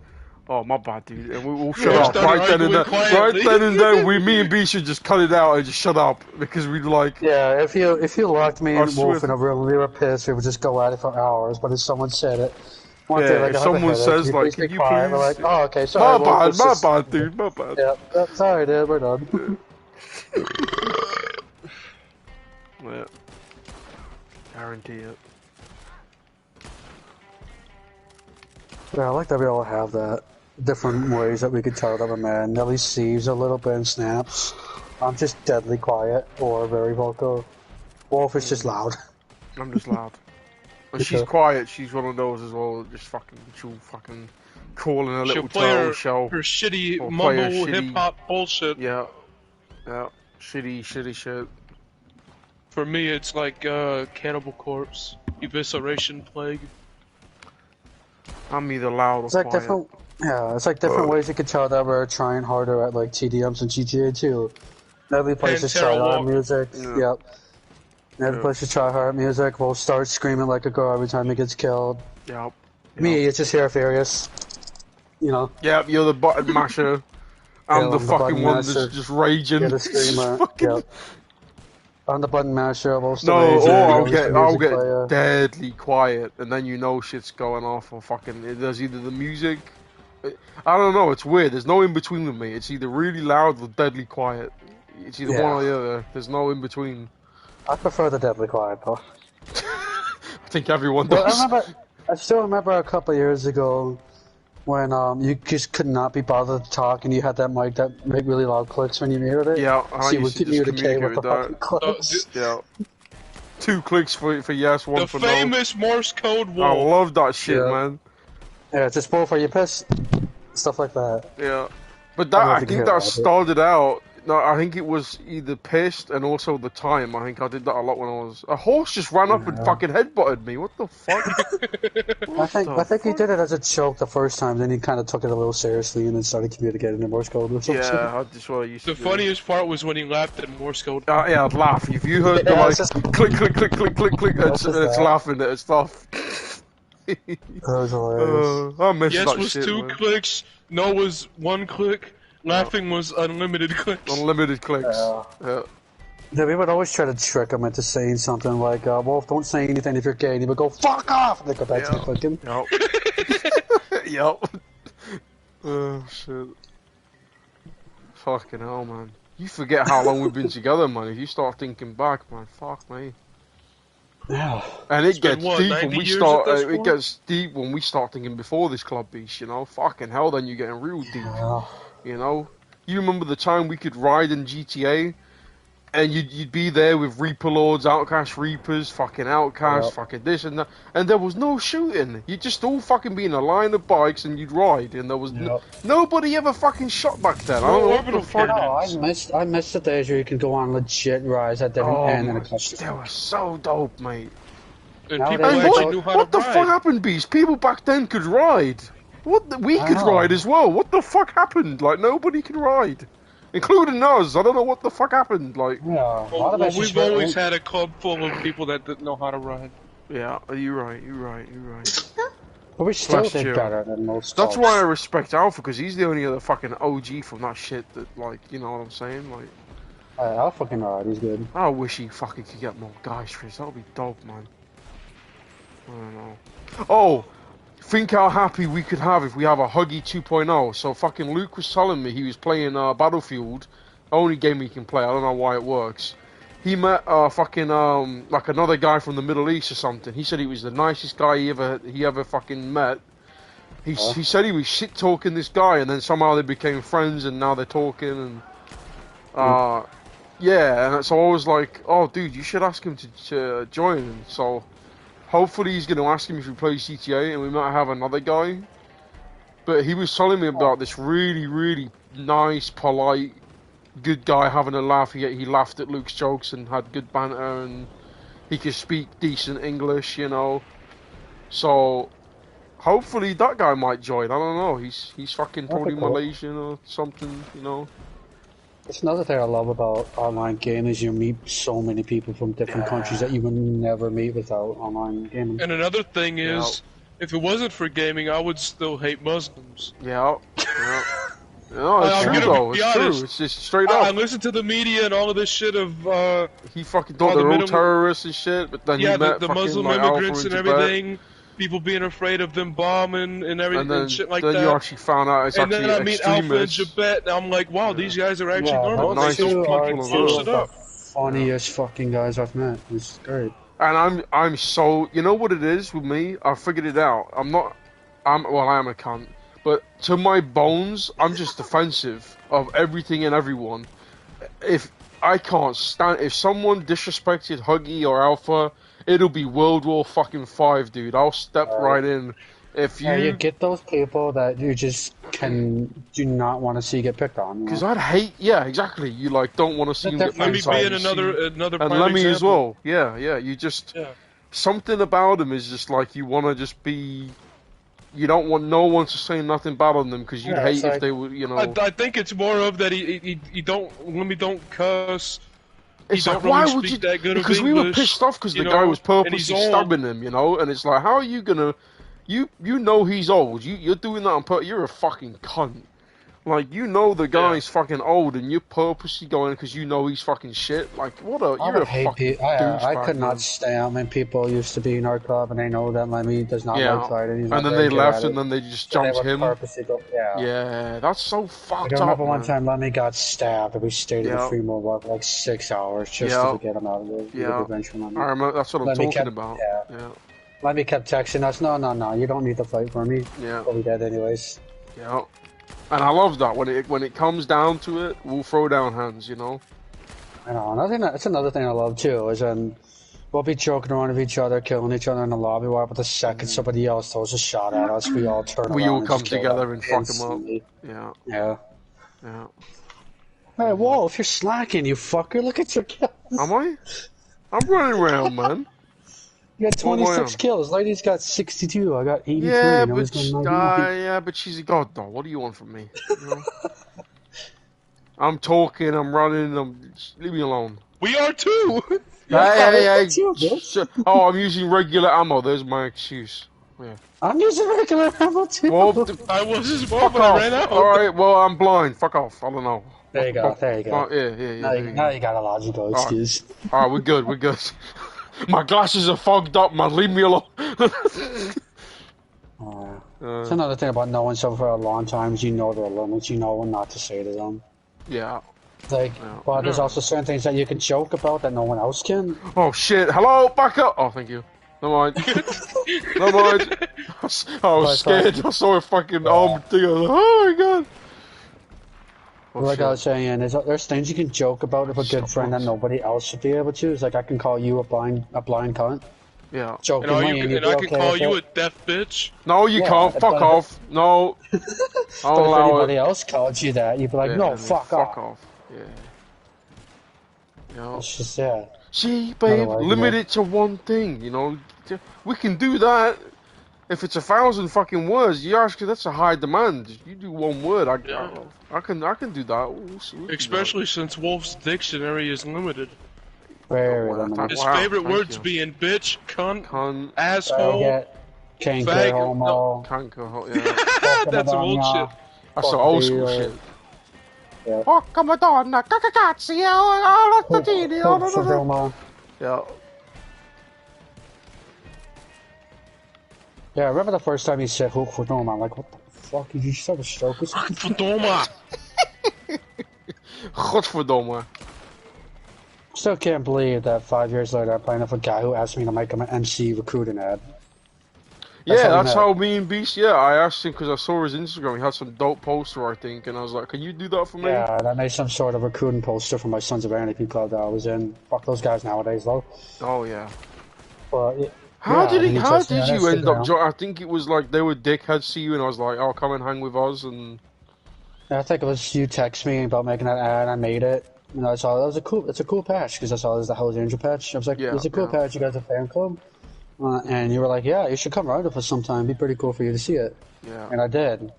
Oh, my bad, dude. And we'll shut up right then and there. Right then and there, me and B should just cut it out and just shut up because we'd like. Yeah, if you locked me and Wolf in a room and we were pissed, we would just go at it for hours. But if someone said it, if someone says like, "Can you please?" We're like, "Oh, okay, sorry." My bad, dude. My bad. Yeah, sorry, dude. We're done. Yeah. Guarantee it. Yeah, I like that we all have that. Different ways that we could tell that a man. Nelly sees a little bit and snaps. I'm just deadly quiet or very vocal. Wolf is just loud. I'm just loud. When she's quiet, she's one of those as well. Just she'll fucking call in a little turtle shell. Her shitty mumble hip hop bullshit. Yeah. Shitty shit. For me, it's like Cannibal Corpse, Evisceration Plague. I'm either loud or quiet. Different. Yeah, it's like different ways you could tell that we're trying harder at like TDMs and GTA too. Every place is try hard music. Yep. Every place is try hard music. We'll start screaming like a girl every time he gets killed. Yep. Me, it's just here furious. You know. Yep, you're the button masher. I'm the fucking one that's just raging. You're the screamer. Yep. I'm the button masher. I'll get deadly quiet, and then you know shit's going off, or fucking there's either the music. I don't know. It's weird. There's no in between with me. It's either really loud or deadly quiet. It's either one or the other. There's no in between. I prefer the deadly quiet though. I think everyone does. I still remember a couple of years ago when you just could not be bothered to talk and you had that mic that made really loud clicks when you muted it. Yeah, I used to just communicate with that. Clicks. Yeah. 2 clicks for yes, 1 for no. The famous Morse code wolf. I love that shit, man. Yeah, just both for you pissed. Stuff like that. Yeah. But that I think that started out. No, I think it was either pissed and also the time. I think I did that a lot when I was. A horse just ran up and fucking headbutted me. What the fuck? I think he did it as a joke the first time. Then he kind of took it a little seriously and then started communicating in Morse code. Yeah, that's what I used to do. The funniest part was when he laughed at Morse code. Yeah, I'd laugh. If you heard the like click, click, click, click, click, click, it's laughing at stuff. That was hilarious. I missed yes that was shit, 2 man. clicks. No was 1 click. Laughing was unlimited clicks. Unlimited clicks. Yeah, we would always try to trick him into saying something like, Wolf, don't say anything if you're gay. And he would go, fuck off! And they go back to the clicking. Yep. Oh, shit. Fucking hell, man. You forget how long we've been together, man. If you start thinking back, man, fuck me. Yeah. And it gets deep when we start. It gets deep when we start thinking before this club beast, you know. Fucking hell, then you're getting real deep. Yeah. You know, you remember the time we could ride in GTA, and you'd be there with Reaper Lords, Outcast Reapers, fucking Outcasts, fucking this and that, and there was no shooting. You'd just all fucking be in a line of bikes and you'd ride, and there was nobody ever fucking shot back then. I don't know what the fuck. No, I missed the days where you could go on legit rides that didn't end in a cluster. They were so dope, mate. And people actually knew how to ride. What the fuck happened, Beast? People back then could ride. We could ride as well. What the fuck happened? Like, nobody can ride. Including us. I don't know what the fuck happened. Like, well, we've always had a club full of people that didn't know how to ride. Yeah, you're right. But we still did better than most. That's why I respect Alpha, because he's the only other fucking OG from that shit that, like, you know what I'm saying? Like, I'll fucking ride. He's good. I wish he fucking could get more guys for this. That would be dope, man. I don't know. Oh! Think how happy we could have if we have a Huggy 2.0. So fucking Luke was telling me he was playing Battlefield, only game he can play. I don't know why it works. He met fucking like another guy from the Middle East or something. He said he was the nicest guy he ever fucking met. He said he was shit talking this guy, and then somehow they became friends, and now they're talking. And yeah, and so I was like, oh dude, you should ask him to join. And so. Hopefully he's going to ask him if he plays GTA, and we might have another guy. But he was telling me about this really, really nice, polite, good guy having a laugh. He laughed at Luke's jokes and had good banter, and he could speak decent English, you know. So, hopefully that guy might join. I don't know. He's fucking probably Malaysian or something, you know. It's another thing I love about online gaming is you meet so many people from different countries that you would never meet without online gaming. And another thing is, If it wasn't for gaming, I would still hate Muslims. Yeah. No, it's true though. It's true. It's just straight up. I listen to the media and all of this shit of. He fucking thought they're all terrorists and shit, but then he met the Muslim immigrants and everything. People being afraid of them bombing and everything and shit like that. Then you actually found out it's actually extremists. And then I meet Alpha and Jabet, and I'm like, wow, these guys are actually normal. Nice people are the funniest fucking guys I've met. It's great. And I'm so, you know what it is with me? I figured it out. I am a cunt. But to my bones, I'm just defensive of everything and everyone. If someone disrespected Huggy or Alpha, it'll be World War fucking 5, dude. I'll step right in. You get those people that you just do not want to see get picked on. Because I'd hate, exactly. You don't want to see them get picked on. Let me be in another and let me as well. Yeah. You just something about them is just you want to just be. You don't want no one to say nothing bad on them because you'd hate if they would, I think it's more of that he don't cuss. It's why would you? Because we were pissed off because the guy was purposely stabbing him, and it's like, how are you gonna? You know he's old. You're doing that on purpose. You're a fucking cunt. The guy's fucking old, and you're purposely going because you know he's fucking shit. You're a fucking douchebag. I could not stand when people used to be in our club and they know that Lemmy does not like fighting. And then they left, and then they just jumped him. Yeah, that's so fucked up. I remember one time Lemmy got stabbed, and we stayed in the Fremont Walk for 6 hours just to get him out of there. Yeah, I remember. That's what I'm talking about. Yeah. Lemmy kept texting us, no, you don't need to fight for me. Yeah. But we did anyways. Yeah. And I love that when it comes down to it, we'll throw down hands, I know. That's another thing I love too is we'll be joking around with each other, killing each other in the lobby, but the second somebody else throws a shot at us, we all turn around. We all come together and fuck them up. Yeah. Hey, Wolf, you're slacking, you fucker. Look at your kills. Am I? I'm running around, man. You got 26 kills. Lady's got 62. I got 83. But she's a god, though. What do you want from me? I'm talking. I'm running. Leave me alone. We are too. Hey. I'm using regular ammo. There's my excuse. Yeah. I'm using regular ammo too. Well, I was as well, but I ran out. All right. Well, I'm blind. Fuck off. I don't know. There you go. Yeah. Now you got a logical excuse. All right. We're good. My glasses are fogged up, man. Leave me alone. It's another thing about knowing someone for a long time is you know their limits. You know what not to say to them. Yeah. But there's also certain things that you can joke about that no one else can. Oh shit! Hello, back up. Oh, thank you. Never mind. I was scared. I saw a fucking arm thing. I was like, oh my god. I was saying, there's things you can joke about with a good friend that nobody else should be able to. It's like I can call you a blind cunt. Yeah. Jokingly, and I can call you a deaf bitch. No, you can't. Fuck off. No. But if anybody else called you that, you'd be like, no, fuck off. Yeah. It's just See, babe, limit it to one thing. We can do that. If it's 1,000 fucking words, that's a high demand. You do one word, I can do that. Especially since Wolf's dictionary is limited. Very limited. His favorite words being bitch, cunt, asshole, canker, homo. Yeah. That's some old shit. That's some old school shit. Porca madonna, cacacazzi, yeah. Yeah, I remember the first time he said hook for Doma. I'm like, what the fuck? Did you just have a stroke or something? Godverdomme! Godverdomme. Still can't believe that 5 years later I'm playing with a guy who asked me to make him an MC recruiting ad. That's how me and Beast, I asked him because I saw his Instagram. He had some dope poster, I think, and I was like, can you do that for me? Yeah, I made some sort of recruiting poster for my Sons of Anarchy club that I was in. Fuck those guys nowadays, though. Oh, yeah. But... How did you end up? I think it was like they were dickheads to you, and I was like, "Oh, come and hang with us." And I think it was you text me about making that ad. I made it. I saw it's a cool patch because I saw it was the Hell's Angel patch. I was like, it's a cool patch. You guys a fan club? And you were like, yeah, you should come around with us sometime. It'd be pretty cool for you to see it. Yeah. And I did.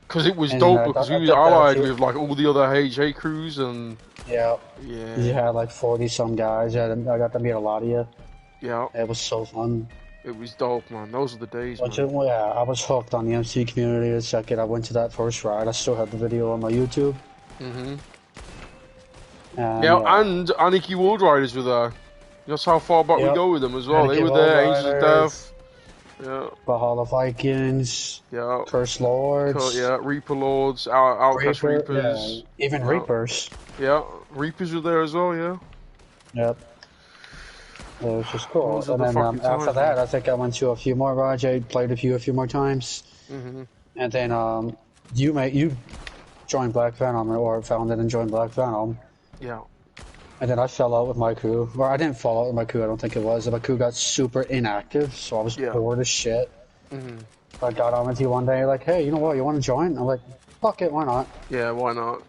Because it was dope. Because we was allied with like all the other HJ crews and. Yeah. You had like 40 some guys. I got to meet a lot of you. Yeah. It was so fun. It was dope, man. Those are the days, man. Yeah, I was hooked on the MC community the second I went to that first ride. I still have the video on my YouTube. Yeah, and Anarchy World Riders were there. That's how far back we go with them as well. Anarchy they were there, Angels of Death. Yeah. Valhalla Vikings. Yeah. Curse Lords. Yeah, Reaper Lords, Outcast Reapers. Yeah. Even Reapers. Yeah, Reapers were there as well, yeah. Yep. It was just cool. And then after that, I think I went to a few more rides. I played a few more times. And then you joined Black Venom, or found it and joined Black Venom. Yeah. And then I fell out with my crew. Well, I didn't fall out with my crew, I don't think it was. My crew got super inactive, so I was bored as shit. I got on with you one day, like, hey, you know what, you want to join? I'm like, fuck it, why not? Yeah, why not?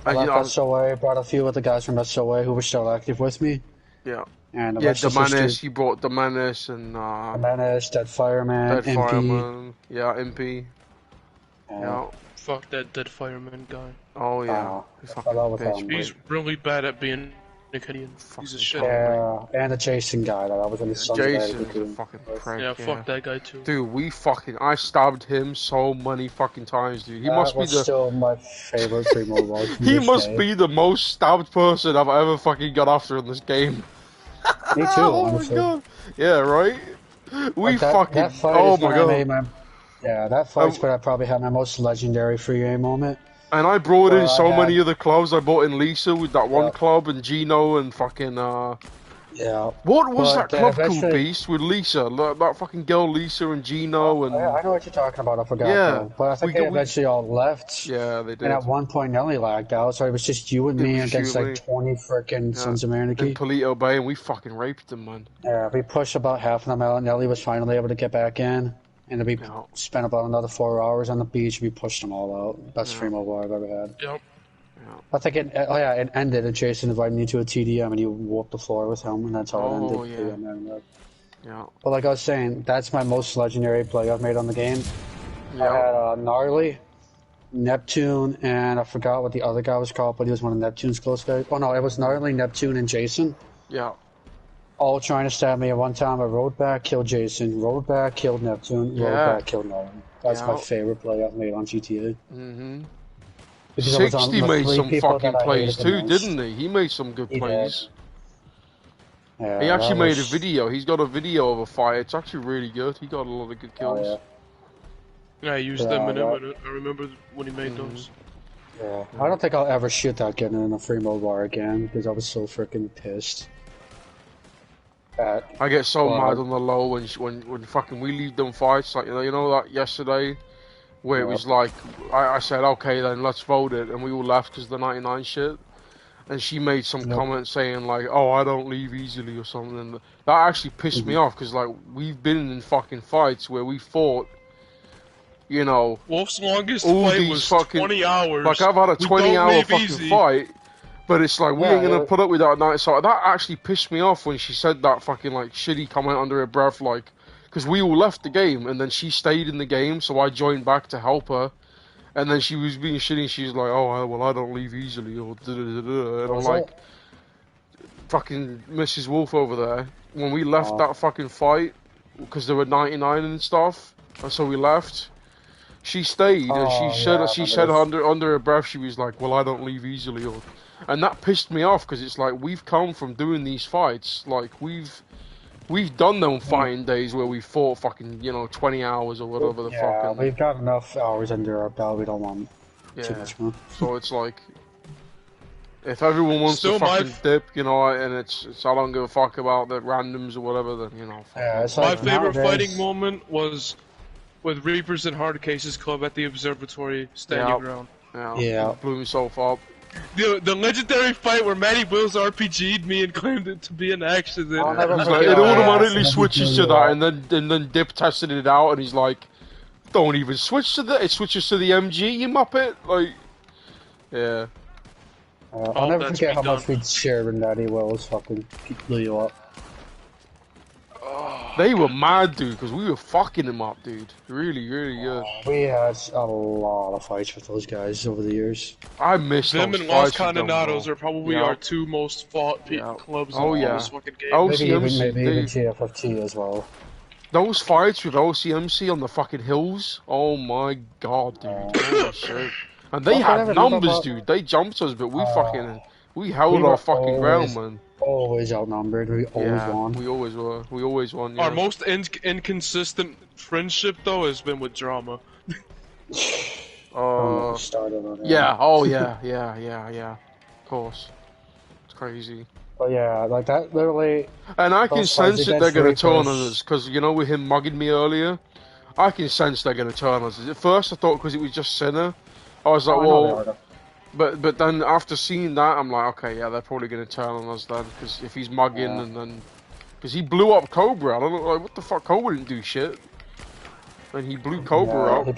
I left SOA, brought a few of the guys from SOA who were still active with me. Yeah. And Demenace, you brought Demenace and... Demenace, Dead Fireman, Dead Fireman, yeah, MP. Yeah. Fuck that Dead Fireman guy. Oh yeah, he's really bad at being a Canadian. He's a shit. Yeah, and the Jason guy that I was in the sun. Jason's a fucking prick. Yeah, fuck that guy too. Dude, I stabbed him so many fucking times, dude. He must be still my favorite Primo Lord. He must be the most stabbed person I've ever fucking got after in this game. Me too. Oh my god. Yeah, right. Oh my god. Yeah, that fight's where I probably had my most legendary free game moment. And I brought in so many other clubs. I brought in Lisa with that one club, and Gino, and fucking Yeah. What was that club called, Beast, with Lisa? That fucking girl Lisa and Gino and... I know what you're talking about, I forgot. Yeah. But I think they eventually all left. Yeah, they did. And at one point Nelly lagged out, so it was just you and me against like 20 frickin' Sons of Anarchy. In Polito Bay, and we fucking raped them, man. Yeah, we pushed about half of them out, and Nelly was finally able to get back in. And we spent about another 4 hours on the beach, and we pushed them all out. Best free mobile I've ever had. Yep. I think it ended, and Jason invited me to a TDM, and you whooped the floor with him, and that's how it ended. Yeah. But like I was saying, that's my most legendary play I've made on the game. Yeah. I had Gnarly, Neptune, and I forgot what the other guy was called, but he was one of Neptune's close guys. Oh no, it was Gnarly, Neptune, and Jason. Yeah. All trying to stab me at one time. I rode back, killed Jason, rode back, killed Neptune, rode back, killed Gnarly. That's my favorite play I've made on GTA. 60 made some fucking plays too, didn't he? He made some good plays. Yeah, he actually made a video. He's got a video of a fight. It's actually really good. He got a lot of good kills. I used them in him. I remember when he made those. Yeah, I don't think I'll ever shoot that gun in a free mode war again because I was so freaking pissed. I get so mad on the low when fucking we leave them fights, like you know that yesterday where it was like I said okay then let's vote it, and we all left because the 99 shit, and she made some comment saying like, oh, I don't leave easily or something, and that actually pissed me off because like we've been in fucking fights where we fought, you know, Wolf's longest fight was fucking 20 hours. Like I've had a 20-hour fucking fight. But it's like, we ain't gonna put up with that night. So that actually pissed me off when she said that fucking, like, shitty comment under her breath, like, because we all left the game, and then she stayed in the game, so I joined back to help her. And then she was being shitty, and she was like, oh, well, I don't leave easily, or da-da-da-da. And I'm like, fucking Mrs. Wolf over there, when we left that fucking fight, because there were 99 and stuff, and so we left, she stayed, and she said under her breath, she was like, well, I don't leave easily, or... And that pissed me off because it's like we've come from doing these fights, like we've done them fighting days where we fought fucking 20 hours or whatever the fuck. Yeah, we've got enough hours under our belt. We don't want too much more. So it's like if everyone wants to fucking dip, and it's I don't give a fuck about the randoms or whatever, then it's like my favorite fighting moment was with Reapers and Hard Cases Club at the Observatory standing ground. Yeah, blew himself up. The legendary fight where Matty Wills RPG'd me and claimed it to be an accident. It automatically switches to that, and then Dip tested it out, and he's like, "Don't even switch to that. It switches to the MG, you muppet." Like, yeah. I'll never forget how much we'd share when Matty Wills fucking blew you up. They were mad, dude, because we were fucking them up, dude. Really, really good. We had a lot of fights with those guys over the years. I missed them and Los Condenados are probably our two most fought clubs in all this fucking game. Maybe even TFFT as well. Those fights with LCMC on the fucking hills, oh my god, dude. Holy shit. And they had numbers, dude. They jumped us, but we held our fucking ground, man. Always outnumbered. We always won. We always were. We always won. Yeah. Our most inconsistent friendship, though, has been with Drama. Yeah. Oh, yeah. Of course. It's crazy. But yeah, like that literally. And I can sense that they're gonna turn on us, because you know, with him mugging me earlier, I can sense they're gonna turn on us. At first, I thought because it was just Sinner, I was like, well. But then after seeing that, I'm like, okay, yeah, they're probably gonna turn on us then, because if he's mugging and then, because he blew up Cobra, I don't know, like, what the fuck, Cobra didn't do shit. And he blew Cobra up. He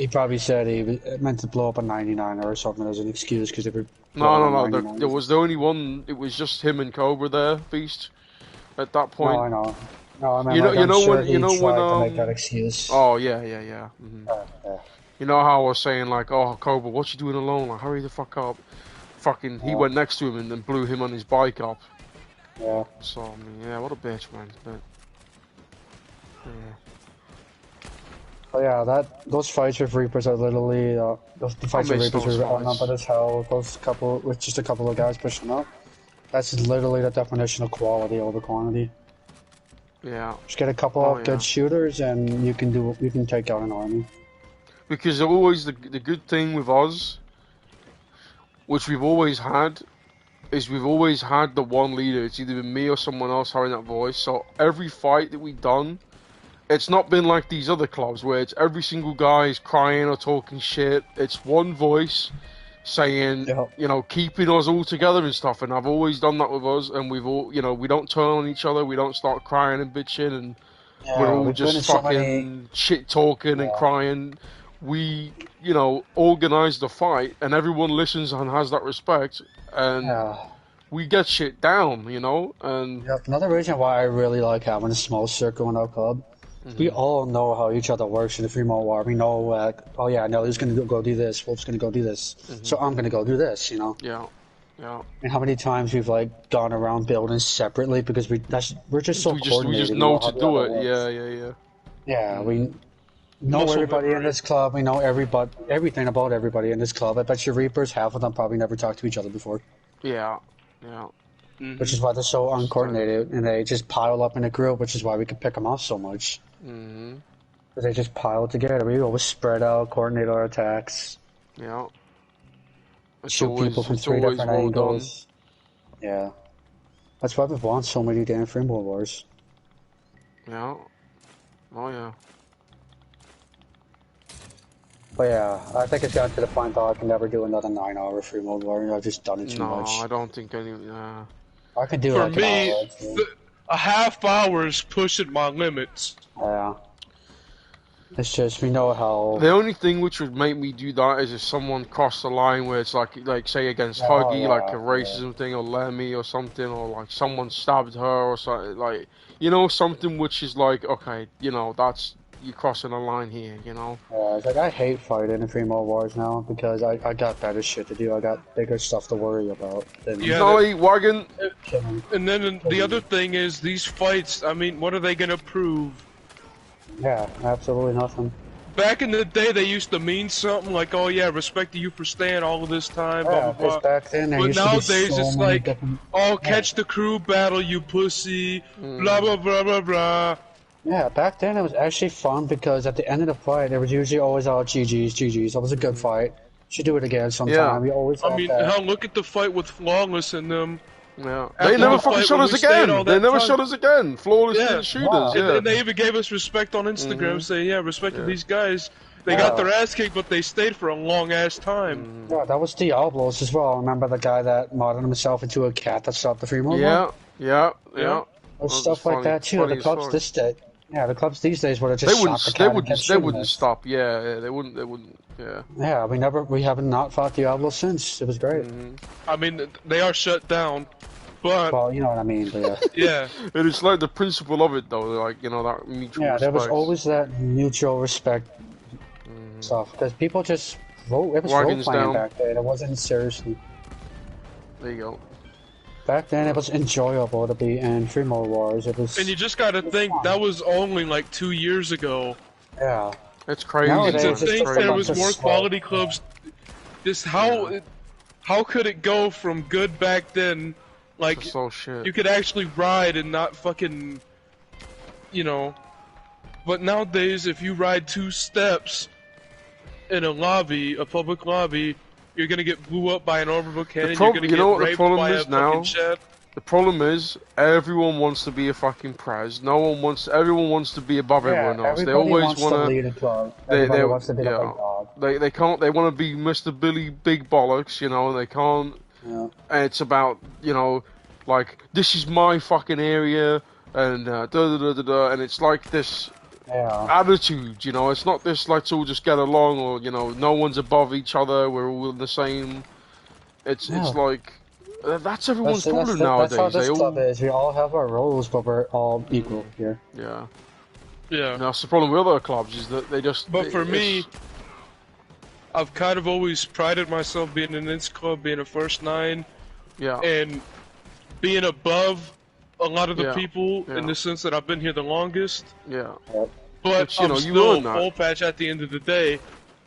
probably said he meant to blow up a 99 or something as an excuse because they were. No. There was the only one. It was just him and Cobra there, Beast. At that point. No, I know. No, I mean, you know when to make that excuse. Oh yeah. Mm-hmm. You know how I was saying like, oh Cobra, what you doing alone? Like, hurry the fuck up. Fucking, he went next to him and then blew him on his bike up. Yeah. So I mean, yeah, what a bitch, man. But, yeah. Oh yeah, those fights with Reapers are literally the fights with Reapers were outnumbered as hell. With just a couple of guys pushing up. That's literally the definition of quality over quantity. Yeah. Just get a couple of good shooters, and you can take out an army. Because always the good thing with us, which we've always had, is we've always had the one leader. It's either been me or someone else having that voice. So every fight that we've done. It's not been like these other clubs where it's every single guy is crying or talking shit. It's one voice saying, you know, keeping us all together and stuff. And I've always done that with us. And we've all, you know, we don't turn on each other. We don't start crying and bitching. And we're all just fucking shit talking and crying. We, you know, organize the fight and everyone listens and has that respect. And we get shit down, you know. And another reason why I really like having a small circle in our club. We all know how each other works in the free mode war. We know, oh yeah, Nelly's gonna go do this, Wolf's gonna go do this, so I'm gonna go do this, you know? Yeah. And how many times we've like gone around buildings separately because we're just so coordinated. We just know to do it. Yeah, we know everybody in this club. We know everything about everybody in this club. I bet your Reapers, half of them probably never talked to each other before. Yeah. Which is why they're so uncoordinated, and they just pile up in a group, which is why we can pick them off so much. Because they just pile together. We always spread out, coordinate our attacks. Yeah. Shoot people from 3 different angles. Yeah. That's why we've won so many damn free mode wars. Yeah. Oh yeah. But yeah, I think it's gotten to the point that I can never do another 9-hour free mode war. I've just done it too much. No, I don't think any. I could do for me, a half hour is pushing my limits. Yeah. It's just, we know how... The only thing which would make me do that is if someone crossed the line where it's like say against Huggy, like a racism thing, or Lemmy or something, or like someone stabbed her or something, like, you know, something which is like, okay, you know, that's, you're crossing a line here, you know? Yeah, it's like, I hate fighting in free mode wars now, because I got better shit to do, I got bigger stuff to worry about. Wagon! And then the other thing is, these fights, I mean, what are they gonna prove? Yeah, absolutely nothing. Back in the day, they used to mean something like, "Oh yeah, respect to you for staying all of this time." Yeah, blah blah blah. Back then, but nowadays, it's like, "Oh, catch the crew battle, you pussy." Blah blah blah blah blah. Yeah, back then it was actually fun because at the end of the fight, there was usually always all GGs. That was a good fight. Should do it again sometime. Yeah. We always. I mean, hell, look at the fight with Flawless and them. Yeah. They never fucking shot us again. They never shot us again. Flawless shooters. Wow. Yeah. And they even gave us respect on Instagram, saying, "Yeah, respect to these guys. They got their ass kicked, but they stayed for a long ass time." Yeah, that was Diablos as well. Remember the guy that modded himself into a cat that stopped the free mode? Yeah. There's stuff like that too. The clubs this day. Yeah, the clubs these days would have just they wouldn't stop. Yeah, they wouldn't. Yeah. Yeah, we haven't not fought Diablo since. It was great. I mean, they are shut down, but well, you know what I mean. But yeah. It is like the principle of it, though. Like, you know, that mutual. Yeah, respect. There was always that mutual respect stuff because people just it was role playing back then. It wasn't seriously. There you go. Back then, it was enjoyable to be in Primo Wars. It was. And you just gotta think fun. That was only like 2 years ago. Yeah, it's crazy. Nowadays, and to think there was more quality clubs. Just how could it go from good back then? Like you could actually ride and not fucking, you know. But nowadays, if you ride 2 steps in a lobby, a public lobby, you're gonna get blew up by an orbital cannon. You're gonna get raped by a fucking jet. The problem is, everyone wants to be a fucking prez. Everyone wants to be above everyone else. They always want to lead a club. They wants to be the big dog. They can't. They want to be Mr. Billy Big Bollocks, you know. And they can't. Yeah. And it's about, you know, like this is my fucking area, and and it's like this. Yeah. Attitude, you know, it's not this let's all just get along, or you know, no one's above each other, we're all the same. It's like that's everyone's problem nowadays. That's how this club is. We all have our roles, but we're all equal here. Yeah. Yeah. And that's the problem with other clubs is that they just. But for me, I've kind of always prided myself being in this club, being a first 9. Yeah. And being above a lot of the people in the sense that I've been here the longest. Yeah. But I'm still full patch at the end of the day.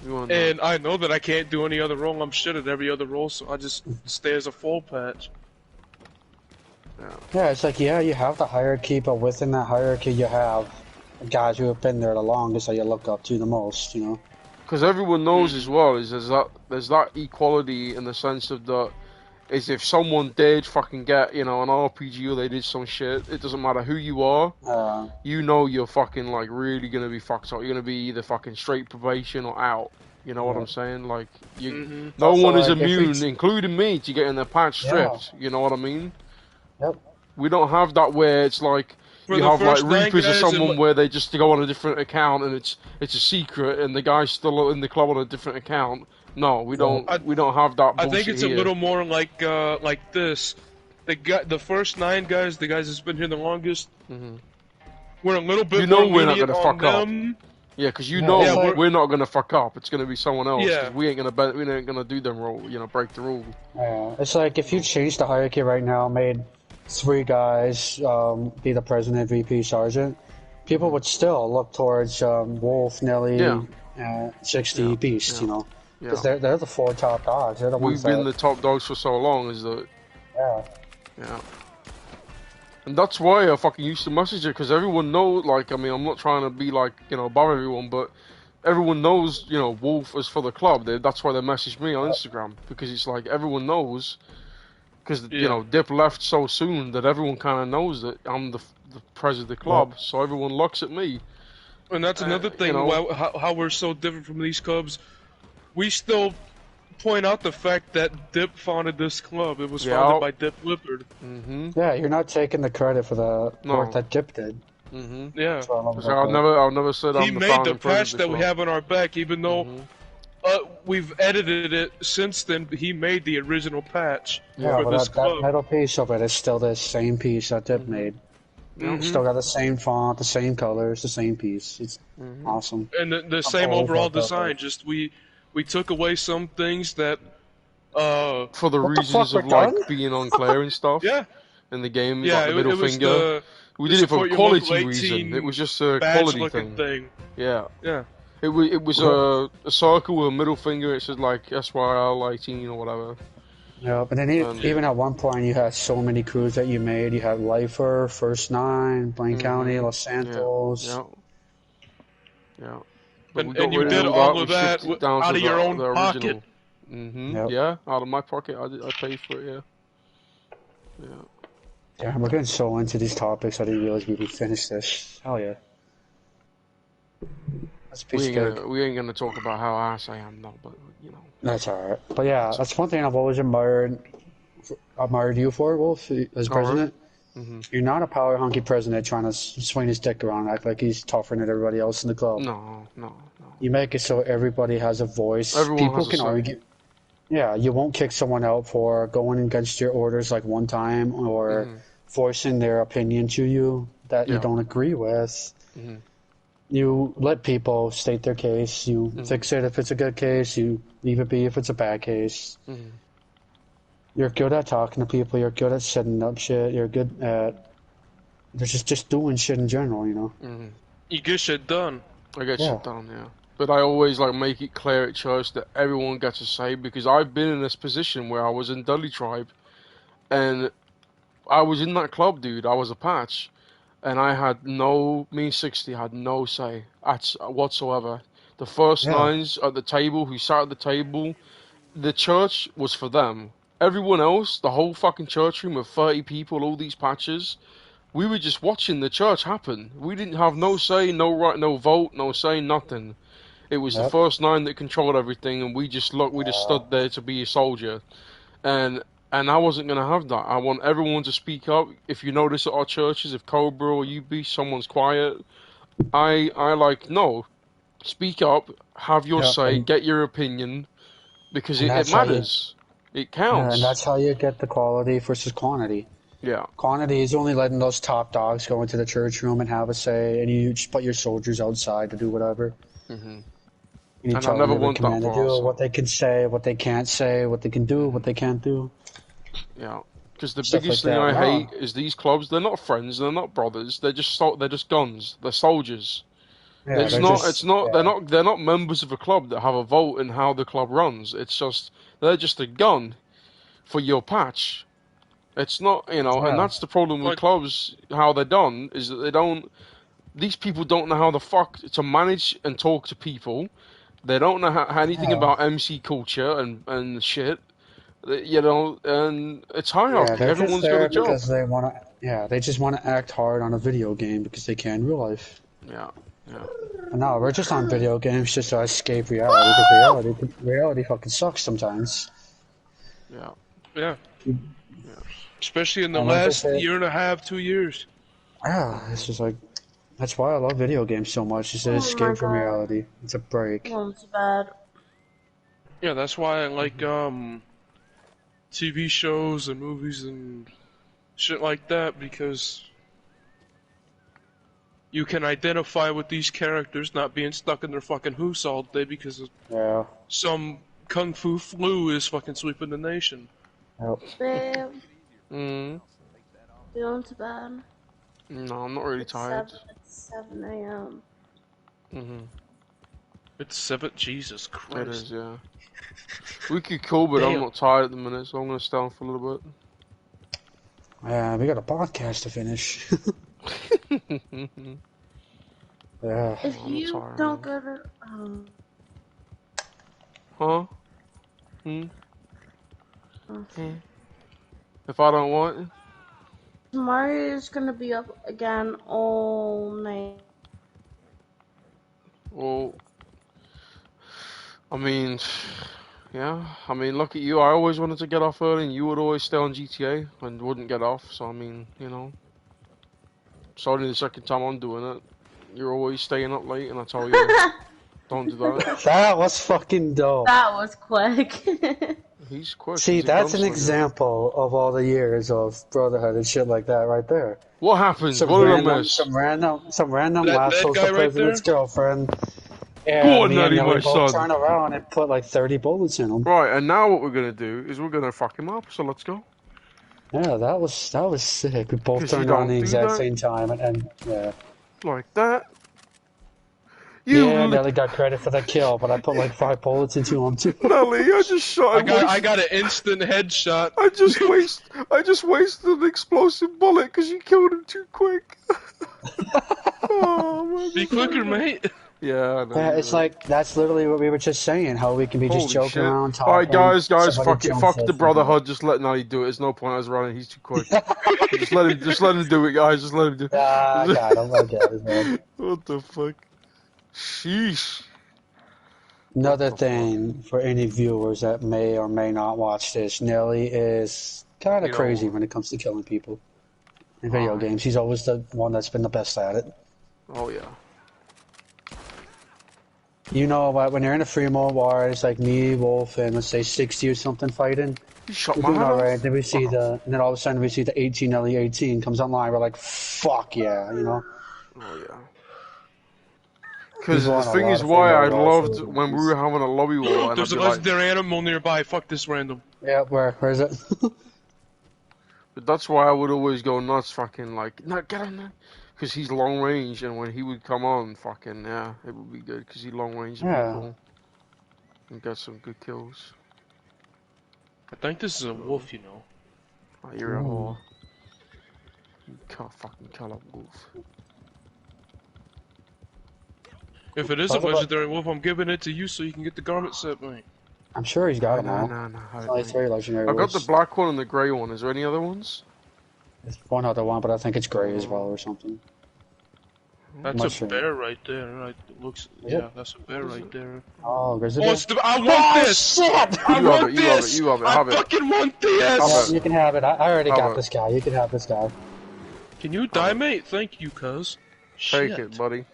And I know that I can't do any other role. I'm shit at every other role, so I just stay as a full patch. Yeah, it's like, you have the hierarchy, but within that hierarchy you have guys who have been there the longest that you look up to the most, you know? Because everyone knows as well, is there's that equality in the sense of that, is if someone did fucking get, you know, an RPG or they did some shit, it doesn't matter who you are, you know you're fucking, like, really gonna be fucked up. You're gonna be either fucking straight probation or out. You know what I'm saying? Like, no also, one is immune, including me, to getting their patch stripped. You know what I mean? Yep. We don't have that where it's like, you have like Reapers or someone where they just go on a different account and it's a secret and the guy's still in the club on a different account. No, we don't. We don't have that. I think it's here. A little more like this. The first 9 guys, the guys that's been here the longest, we're a little bit. You know, more we're not gonna fuck them. up. Yeah, because you know we're not gonna fuck up. It's gonna be someone else. Yeah. We ain't gonna do them rule. You know, break the rule. Yeah, it's like if you change the hierarchy right now, made 3 guys be the president, VP, sergeant, people would still look towards Wolf, Nelly, 60, Beast. You know. Because they're the 4 top dogs. They're the ones We've been the top dogs for so long, is that... Yeah. And that's why I fucking used to message it, because everyone knows, like, I mean, I'm not trying to be, like, you know, above everyone, but everyone knows, you know, Wolf is for the club. That's why they message me on Instagram, because it's like, everyone knows, because, you know, Dip left so soon that everyone kind of knows that I'm the president of the club, so everyone looks at me. And that's another thing, you know, how we're so different from these clubs. We still point out the fact that Dip founded this club. It was founded by Dip Lippard. Yeah, you're not taking the credit for the work that Dip did. Yeah. I'll never say that. He made the patch that we have on our back, even though we've edited it since then. He made the original patch for this club. That metal piece of it is still the same piece that Dip made. Still got the same font, the same colors, the same piece. It's awesome. And the same overall design. Just we took away some things that for the reasons of like being unclear and stuff. In the game, like the middle finger. We did it for a quality reason. It was just a quality thing. Yeah. It was a circle with a middle finger. It said like SYL 18 or whatever. Yeah, but then even at one point you had so many crews that you made. You had Lifer, First 9, Blaine County, Los Santos. Yeah. And you did all of that out of your own pocket. Yeah, out of my pocket. I paid for it. Yeah, we're getting so into these topics. I didn't realize we would finish this. Hell yeah. That's a piece of cake. We ain't gonna talk about how ass I am, though. But you know. That's alright. But yeah, that's one thing I've always admired you for, Wolf, as president. You're not a power hunky president trying to swing his dick around and act like he's tougher than everybody else in the club. No. You make it so everybody has a voice. People can argue. Yeah, you won't kick someone out for going against your orders like one time or forcing their opinion to you that you don't agree with. You let people state their case. You fix it if it's a good case. You leave it be if it's a bad case. You're good at talking to people. You're good at setting up shit. You're good at just doing shit in general, you know. Mm-hmm. You get shit done. I get shit done, yeah. But I always like make it clear at church that everyone gets a say, because I've been in this position where I was in Dudley Tribe, and I was in that club, dude. I was a patch, and I had me 60 had no say whatsoever. The first nines at the table, who sat at the table, the church was for them. Everyone else, the whole fucking church room of 30 people, all these patches, we were just watching the church happen. We didn't have no say, no right, no vote, no say, nothing. It was the first nine that controlled everything, and we just stood there to be a soldier. And I wasn't going to have that. I want everyone to speak up. If you notice at our churches, if Cobra or UB, someone's quiet, no. Speak up, have your say, get your opinion, because it matters. It counts. And that's how you get the quality versus quantity. Yeah. Quantity is only letting those top dogs go into the church room and have a say, and you just put your soldiers outside to do whatever. Mm-hmm. You tell them every command to do, what they can say, what they can't say, what they can do, what they can't do. Yeah. Because the biggest thing I hate is these clubs. They're not friends. They're not brothers. They're just guns. They're soldiers. Yeah, they're not members of a club that have a vote in how the club runs. They're just a gun for your patch. It's not, and that's the problem with clubs. How they're done is that these people don't know how the fuck to manage and talk to people. They don't know anything about MC culture and shit. And it's hierarchy. Everyone's got a job. Because they just want to act hard on a video game because they can in real life. Yeah. No, we're just on video games just to escape reality, because reality fucking sucks sometimes. Yeah. Especially in the last year and a half, 2 years. Yeah, it's just like, that's why I love video games so much. It's an escape from reality. It's a break. Oh, it's bad. Yeah, that's why I like TV shows and movies and shit like that, because you can identify with these characters not being stuck in their fucking hoose all day because of some kung fu flu is fucking sweeping the nation. Babe. Going to bed? No, I'm not really tired. It's 7 a.m. It's 7? Jesus Christ. It is, yeah. We could call, but I'm not tired at the minute, so I'm going to stay on for a little bit. Yeah, we got a podcast to finish. Yeah. If you don't go to... Huh? If I don't want... Mario's gonna be up again all night. Well... I mean... Yeah, I mean, look at you. I always wanted to get off early, and you would always stay on GTA and wouldn't get off, so I mean, It's only the second time I'm doing it. You're always staying up late, and I tell you, don't do that. That was fucking dope. That was quick. He's quick. See, that's an example of all the years of brotherhood and shit like that right there. What happened? What did I miss? Some random last social president's girlfriend. Go on, Nutty, my son. Turn around and put like 30 bullets in him. Right, and now what we're gonna do is we're gonna fuck him up. So let's go. Yeah, that was sick. We both turned around at the exact same time, and yeah. Like that. Nelly got credit for the kill, but I put like 5 bullets into him too. Nelly, I just shot him. I got an instant headshot. I just wasted an explosive bullet because you killed him too quick. Oh, man. Be quicker, mate. Yeah, I know. Yeah, it's like, that's literally what we were just saying, how we can be just joking around, talking. Alright, guys, fuck the brotherhood, just let Nelly do it. There's no point in us running, he's too quick. just let him do it, guys, just let him do it. I got it, man. What the fuck? Sheesh. Another thing for any viewers that may or may not watch this, Nelly is kind of crazy when it comes to killing people in video games. He's always the one that's been the best at it. Oh, yeah. You know what, when you're in a free mode war, it's like me, Wolf, and let's say 60 or something fighting. We're doing alright, then we see and then all of a sudden we see the 18 Nelly 18 comes online, we're like, fuck yeah, Oh yeah. Because the thing is why I loved when we were having a lobby war. There's a legendary animal nearby. Fuck this random. Yeah, where is it? But that's why I would always go nuts, fucking like, no, get on there. Because he's long range, and when he would come on, fucking, yeah, it would be good. Because he long range people. And got some good kills. I think this is a wolf, you know. Oh, you're a whore. You can't fucking kill a wolf. If it is a legendary wolf, I'm giving it to you so you can get the garment set, mate. I'm sure he's got them all. No. It's very legendary. I've got the black one and the grey one. Is there any other ones? There's one other one, but I think it's grey as well or something. That's a bear right there. Right? It looks. Yeah, that's a bear right there. Oh, grizzly. I want this! Shit! I want this! You have it. I fucking want this! You can have it. I already got this guy. You can have this guy. Can you die, mate? Thank you, cuz. Take it, buddy.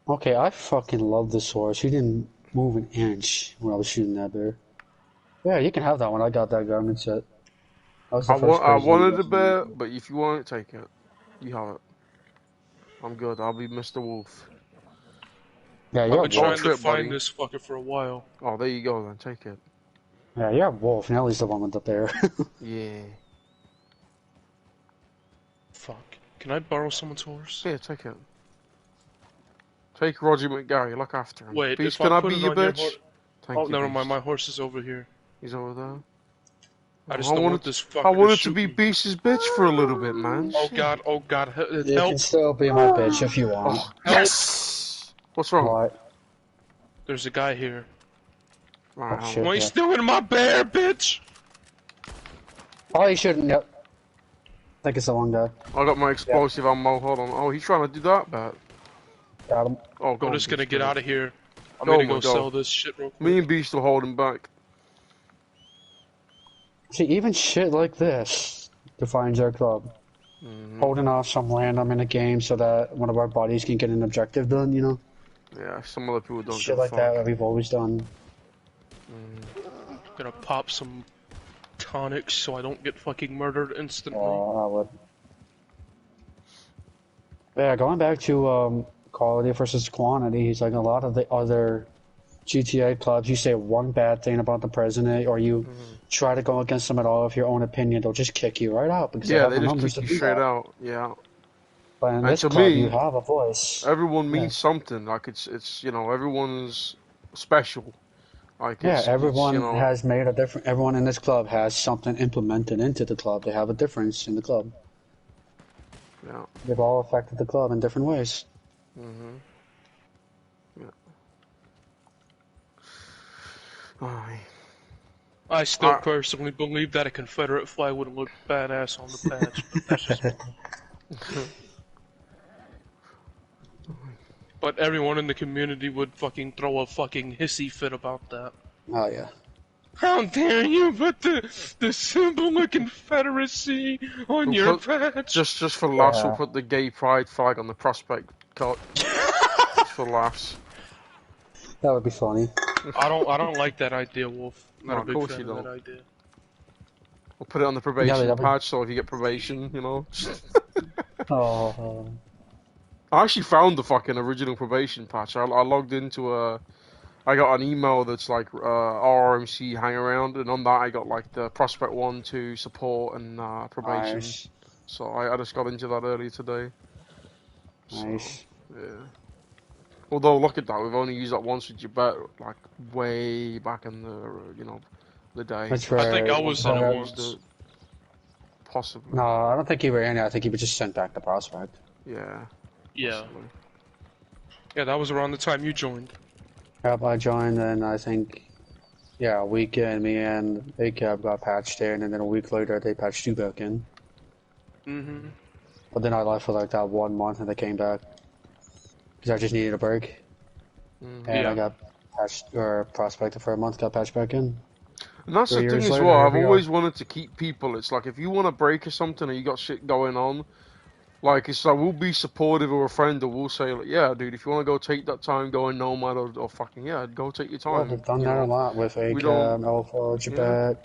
Okay, I fucking love this horse. He didn't move an inch when I was shooting that bear. Yeah, you can have that one. I got that garment set. I wanted the bear, but if you want it, take it. You have it. I'm good. I'll be Mr. Wolf. Yeah, you're I've been trying to find this fucker for a while. Oh, there you go then. Take it. Yeah, you're a wolf. Nellie's the one with the bear. Yeah. Fuck. Can I borrow someone's horse? Yeah, take it. Take Roger McGarry. Look after him. Wait, Beast, can I be your bitch? Oh, never mind. My horse is over here. He's over there. I just don't want this fucker I wanted to be Beast's bitch for a little bit, man. Oh god, help. You can still be my bitch if you want. Oh, yes! What's wrong? What? There's a guy here. Oh, shit, why are you stealing my bear, bitch? Oh, you shouldn't, yep. I think it's the one guy. I got my explosive ammo, hold on. Oh, he's trying to do that, but... Got him. Oh, God. I'm just gonna get out of here. I'm gonna go sell this shit real quick. Me and Beast will hold him back. See, even shit like this defines our club. Holding off some random in a game so that one of our buddies can get an objective done, you know? Yeah, some other people don't shit like that we've always done. Gonna pop some tonics so I don't get fucking murdered instantly. Oh, I would. Yeah, going back to quality versus quantity, he's like a lot of the other GTA clubs, you say one bad thing about the president, or you try to go against them at all of your own opinion, they'll just kick you right out because they just kick you straight out. Yeah. But in this club, you have a voice. Everyone means something. Like it's you know, everyone's special. Like everyone has made a different. Everyone in this club has something implemented into the club. They have a difference in the club. Yeah. They've all affected the club in different ways. I still personally believe that a Confederate flag would look badass on the patch, but that's just me. But everyone in the community would fucking throw a fucking hissy fit about that. Oh yeah. How dare you put the symbol of Confederacy on your patch? Just for laughs, we'll put the gay pride flag on the prospect card. Just for laughs. That would be funny. I don't like that idea, Wolf. Not a big fan of that idea. We'll put it on the probation patch, so if you get probation, you know. I actually found the fucking original probation patch. I logged into I got an email that's like RRMC hang around, and on that I got like the Prospect 1, 2 support and probation. Nice. So I just got into that earlier today. Nice. So, yeah. Although look at that, we've only used that once with Jabet, like way back in the the day. That's right. I think I was on it once. Possibly. No, I don't think you were in it. I think you were just sent back to Prospect. Yeah. Yeah. Yeah, that was around the time you joined. Yep, I joined, and I think, a week in, me and ACAB got patched in, and then a week later they patched you back in. But then I left for like that 1 month, and I came back because I just needed a break. And I got patched or prospected for a month, got patched back in. And that's the thing as well. I've always wanted to keep people. It's like if you want to break or something, or you got shit going on. Like, it's like, we'll be supportive of a friend, or we'll say, like, yeah, dude, if you want to go take that time going nomad, or fucking, go take your time. Well, we've done that a lot with ACAB, Alpha, Jabet.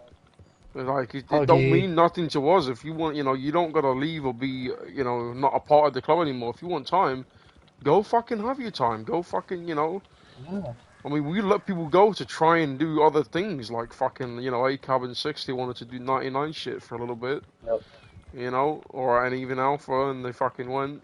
Like, it don't mean nothing to us. If you want, you don't got to leave or be, not a part of the club anymore. If you want time, go fucking have your time. Go fucking, you know. Yeah. I mean, we let people go to try and do other things, like fucking, you know, ACAB and 60 wanted to do 99 shit for a little bit. Yep. You know, and even Alpha, and they fucking went.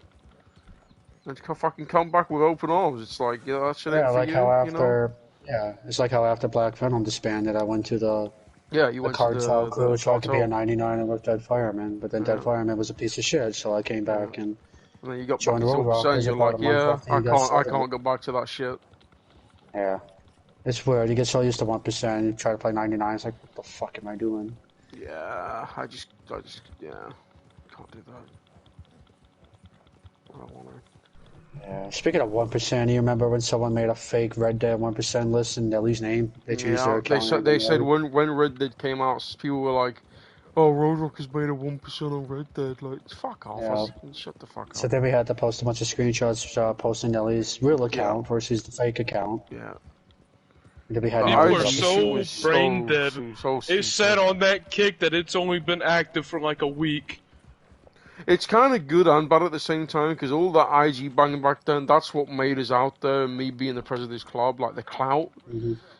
And fucking come back with open arms. It's like, yeah, that shit ain't for like you, how after, you know? Yeah, it's like how after Black Venom disbanded, I went to the you went cartel to crew, so I could be a cartel. 99 and with Dead Fireman, but then Dead Fireman was a piece of shit, so I came back and then you got joined back to Roadblock. you're like, yeah, I can't go back to that shit. Yeah. It's weird, you get so used to 1%, you try to play 99, it's like, what the fuck am I doing? Yeah, I just, yeah, can't do that. I don't want to. Yeah, speaking of 1%, you remember when someone made a fake Red Dead 1% list in Nelly's name? They changed their account. They said when Red Dead came out, people were like, "Oh, Roadrocker's made a 1% on Red Dead." Like, fuck off! Yeah. Shut the fuck up. So then we had to post a bunch of screenshots posting Nelly's real account versus the fake account. Yeah. We had people are so brain dead. It said on that kick that it's only been active for like a week. It's kind of good and bad at the same time, because all that IG banging back then, that's what made us out there, me being the president of this club, like the clout.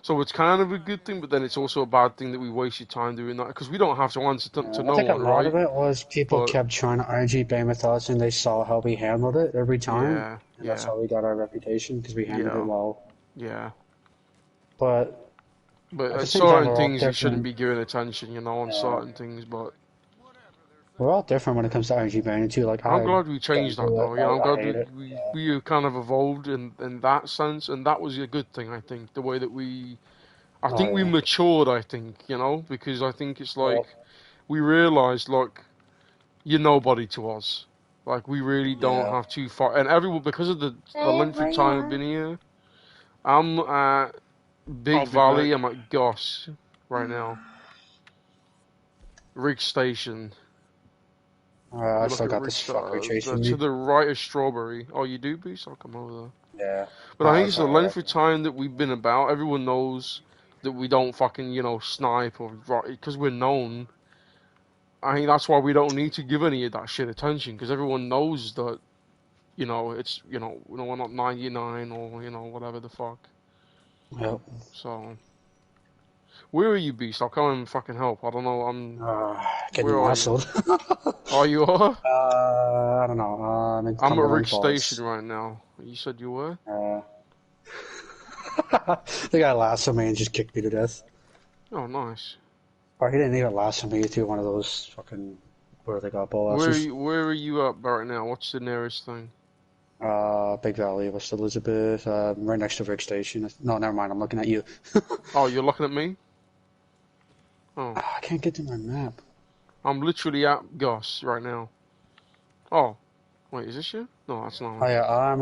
So it's kind of a good thing, but then it's also a bad thing that we wasted time doing that, because we don't have to answer to no one, right? I think a lot of it was people kept trying to IG bang with us, and they saw how we handled it every time. Yeah, and that's how we got our reputation, because we handled it well. Yeah. But at certain things you shouldn't be giving attention, you know, on certain things, but... We're all different when it comes to IG banging too. Like I'm glad we changed that though. You know, I'm glad we kind of evolved in that sense, and that was a good thing. I think the way that we matured. I think, you know, because I think it's like we realized like you're nobody to us. Like we really don't have too far, and everyone because of the length of time I've been here. I'm at Big Valley. I'm at Goss right now. Rig Station. I still got this fucker chasing me. To the right of Strawberry. Oh, you do, Beast? I'll come over there. Yeah. But I think it's the length of time that we've been about. Everyone knows that we don't fucking, you know, snipe or... Because we're known. I think that's why we don't need to give any of that shit attention. Because everyone knows that, you know, it's, you know, we're not 99 or, you know, whatever the fuck. Yep. So... Where are you, Beast? I'll come and fucking help. I don't know. I'm getting muscled. Oh, you are? I don't know. I'm at Rig Station right now. You said you were? The guy lassoed me and just kicked me to death. Oh, nice. Or he didn't even lasso me to one of those fucking where they got ball asses. Where are you up right now? What's the nearest thing? Big Valley, West Elizabeth, right next to Rig Station. No, never mind. I'm looking at you. Oh, you're looking at me? Oh. I can't get to my map. I'm literally at Goss right now. Oh. Wait, is this you? No, that's not. Oh, yeah, I'm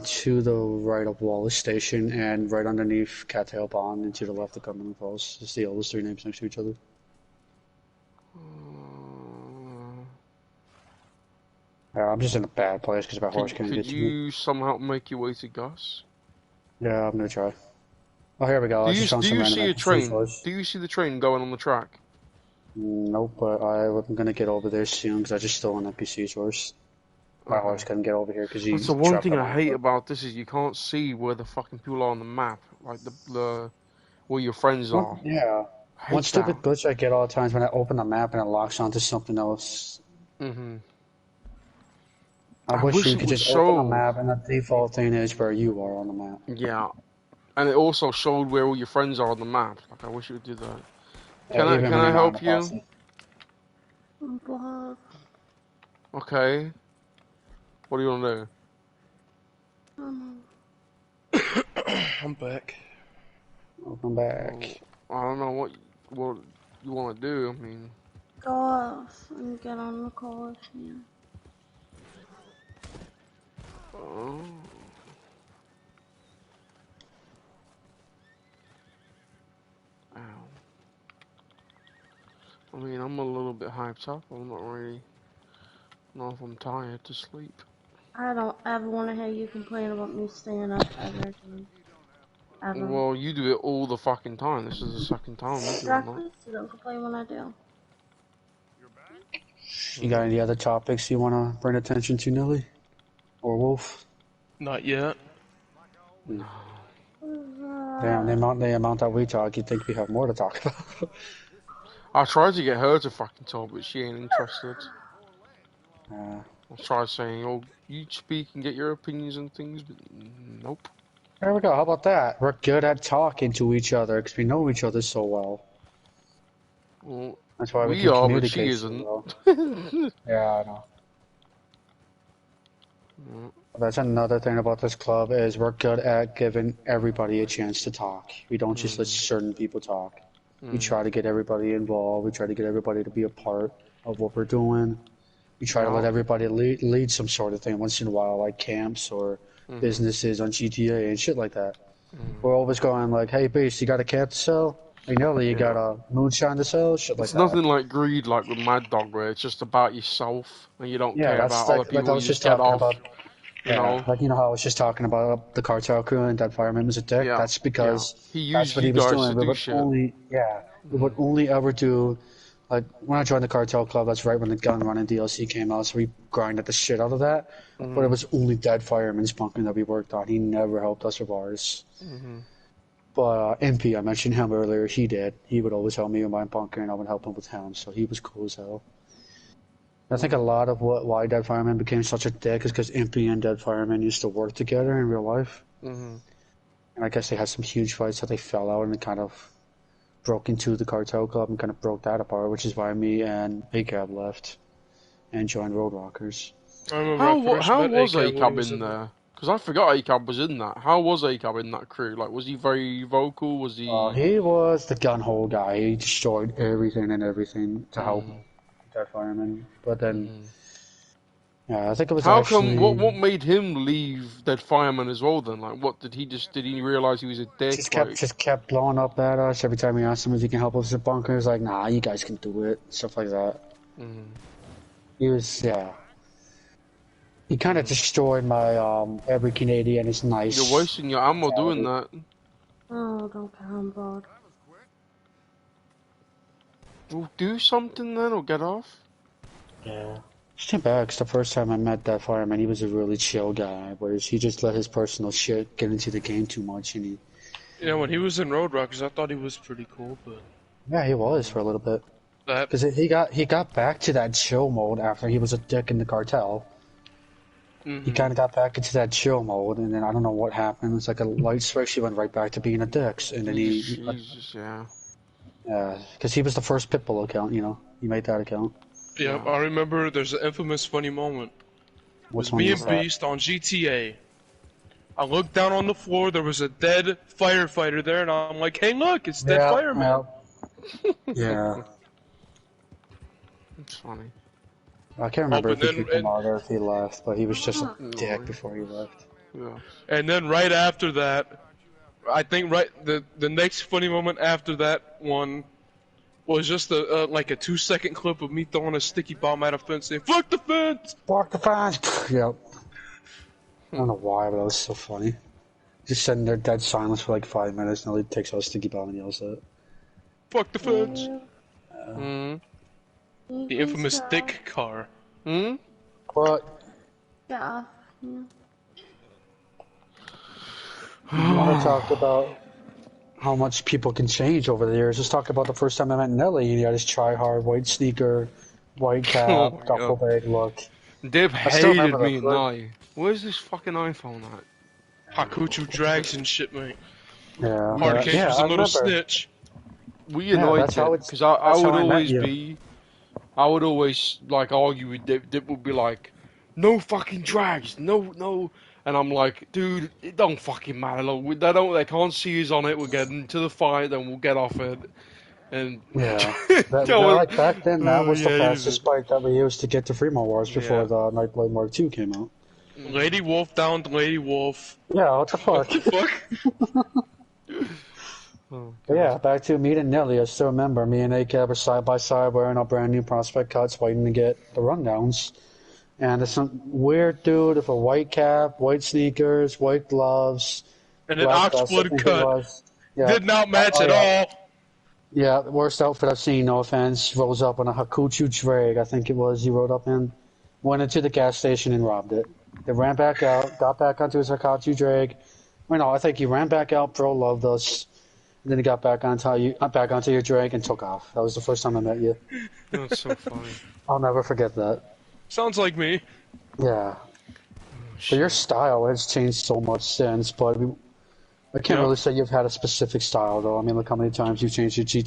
to the right of Wallace Station and right underneath Cattail Pond and to the left of Cumberland Falls. It's the oldest three names next to each other. I'm just in a bad place because my horse can't get to me. Could you somehow make your way to Goss? Yeah, I'm gonna try. Oh, here we go. Do you see a train? Do you see the train going on the track? Nope, but I'm gonna get over there soon because I just stole an NPC's horse. My horse couldn't get over here because he's. That's the one thing I hate about this is you can't see where the fucking people are on the map, like the where your friends are. Yeah. One stupid glitch I get all the times when I open the map and it locks onto something else. I wish you could just open the map and the default thing is where you are on the map. Yeah. And it also showed where all your friends are on the map. Like, I wish it would do that. Can I help you? Okay. What do you want to do? I'm back. Welcome back. I don't know what you want to do. I mean... Go off and get on the call with me. Oh. Ow. I mean, I'm a little bit hyped up. I'm not really... know if I'm tired to sleep. I don't ever want to hear you complain about me staying up ever again. Ever. Well, you do it all the fucking time. This is the second time I'm doing Exactly. So don't complain when I do. You got any other topics you want to bring attention to, Nelly? Or Wolf? Not yet. No. Damn, the amount that we talk, you'd think we have more to talk about. I tried to get her to fucking talk, but she ain't interested. I tried saying, oh, you speak and get your opinions and things, but nope. There we go, how about that? We're good at talking to each other, because we know each other so well. Well, that's why we can communicate, but she isn't. So well. Yeah, I know. That's another thing about this club, is we're good at giving everybody a chance to talk. We don't just let certain people talk. We try to get everybody involved. We try to get everybody to be a part of what we're doing. We try to let everybody lead some sort of thing once in a while, like camps or businesses on GTA and shit like that. We're always going like, hey, Beast, you got a cat to sell? Hey, Nelly, you got a moonshine to sell? Shit like that. It's nothing like greed like with Mad Dog, where it's just about yourself and you don't care about other people. Like I was just talking about. Like, you know how I was just talking about the cartel crew and that fireman was a dick? Yeah. That's because that's what he was doing. We would only ever do, like, when I joined the cartel club, that's right when the gun running DLC came out, so we grinded the shit out of that. But it was only Dead Fireman's bunker that we worked on. He never helped us with ours. But MP, I mentioned him earlier, he did. He would always help me with my bunker, and I would help him with him, so he was cool as hell. I think a lot of why Dead Fireman became such a dick is because Impy and Dead Fireman used to work together in real life. And I guess they had some huge fights that they fell out and it kind of broke into the cartel club and kind of broke that apart, which is why me and ACAB left and joined Road Rockers. How was ACAB in there? Because I forgot ACAB was in that. How was ACAB in that crew? Like, was he very vocal? Was he... he was the gun hole guy. He destroyed everything to help Dead Fireman, but then I think it was what made him leave Dead Fireman as well then? Like, what did he realize he was a dick? Just kept blowing up at us every time we asked him if he can help us with bunker. He was like, nah, you guys can do it, stuff like that. He was he kind of destroyed my every Canadian is nice. You're wasting your ammo doing that. Oh, don't care, I'm bored. Well, do something then, or get off. Yeah. It's too bad, because the first time I met that fireman, he was a really chill guy, whereas he just let his personal shit get into the game too much, and he... Yeah, when he was in Road Rockers, I thought he was pretty cool, but... Yeah, he was for a little bit. Because he got back to that chill mode after he was a dick in the cartel. He kind of got back into that chill mode, and then I don't know what happened. It's like a light switch, he went right back to being a dick, and then Jesus, yeah, because he was the first Pitbull account, you know. He made that account. Yeah, I remember there's an infamous funny moment. It was me and Beast on GTA. I looked down on the floor, there was a dead firefighter there, and I'm like, hey look, it's Dead Fireman. Yeah. It's funny. I can't remember if he kicked him out or if he left, but he was just a dick before he left. Yeah. And then right after that, I think the next funny moment after that one was just like a 2-second clip of me throwing a sticky bomb at a fence saying, fuck the fence! Fuck the fence! Yep. I don't know why, but that was so funny. Just sitting there dead silence for like 5 minutes, and he takes out a sticky bomb and yells at it. Fuck the fence! The infamous dick car. What? Yeah. I want to talk about how much people can change over the years. Let's talk about the first time I met Nelly. He had his try-hard white sneaker, white cap, duffel bag look. Dib hated me and Nelly. Where's this fucking iPhone at? Hakuchu drags and shit, mate. Yeah. Hardcase was a little snitch. We annoyed him, because I would always like argue with Dip. Dip would be like, no fucking drags, no. And I'm like, dude, it don't fucking matter. Look, they can't see us on it. We'll get into the fight, then we'll get off it. And like back then, that was the fastest bike that we used to get to Fremont Wars before the Nightblade Mark II came out. Lady Wolf down to Lady Wolf. Yeah, what the fuck? But yeah, back to me and Nelly. I still remember me and ACAB were side by side wearing our brand new prospect cuts, waiting to get the rundowns. And there's some weird dude with a white cap, white sneakers, white gloves. And an oxblood cut. Did not match at all. Yeah, the worst outfit I've seen, no offense. Rolls up on a Hakuchu drag, I think it was, he rode up in. Went into the gas station and robbed it. He ran back out, got back onto his Hakachi drag. I think he ran back out, bro loved us. And then he got back onto your drag and took off. That was the first time I met you. That's so funny. I'll never forget that. Sounds like me. Yeah. But your style has changed so much since, but I can't really say you've had a specific style, though. I mean, look how many times you've changed your GT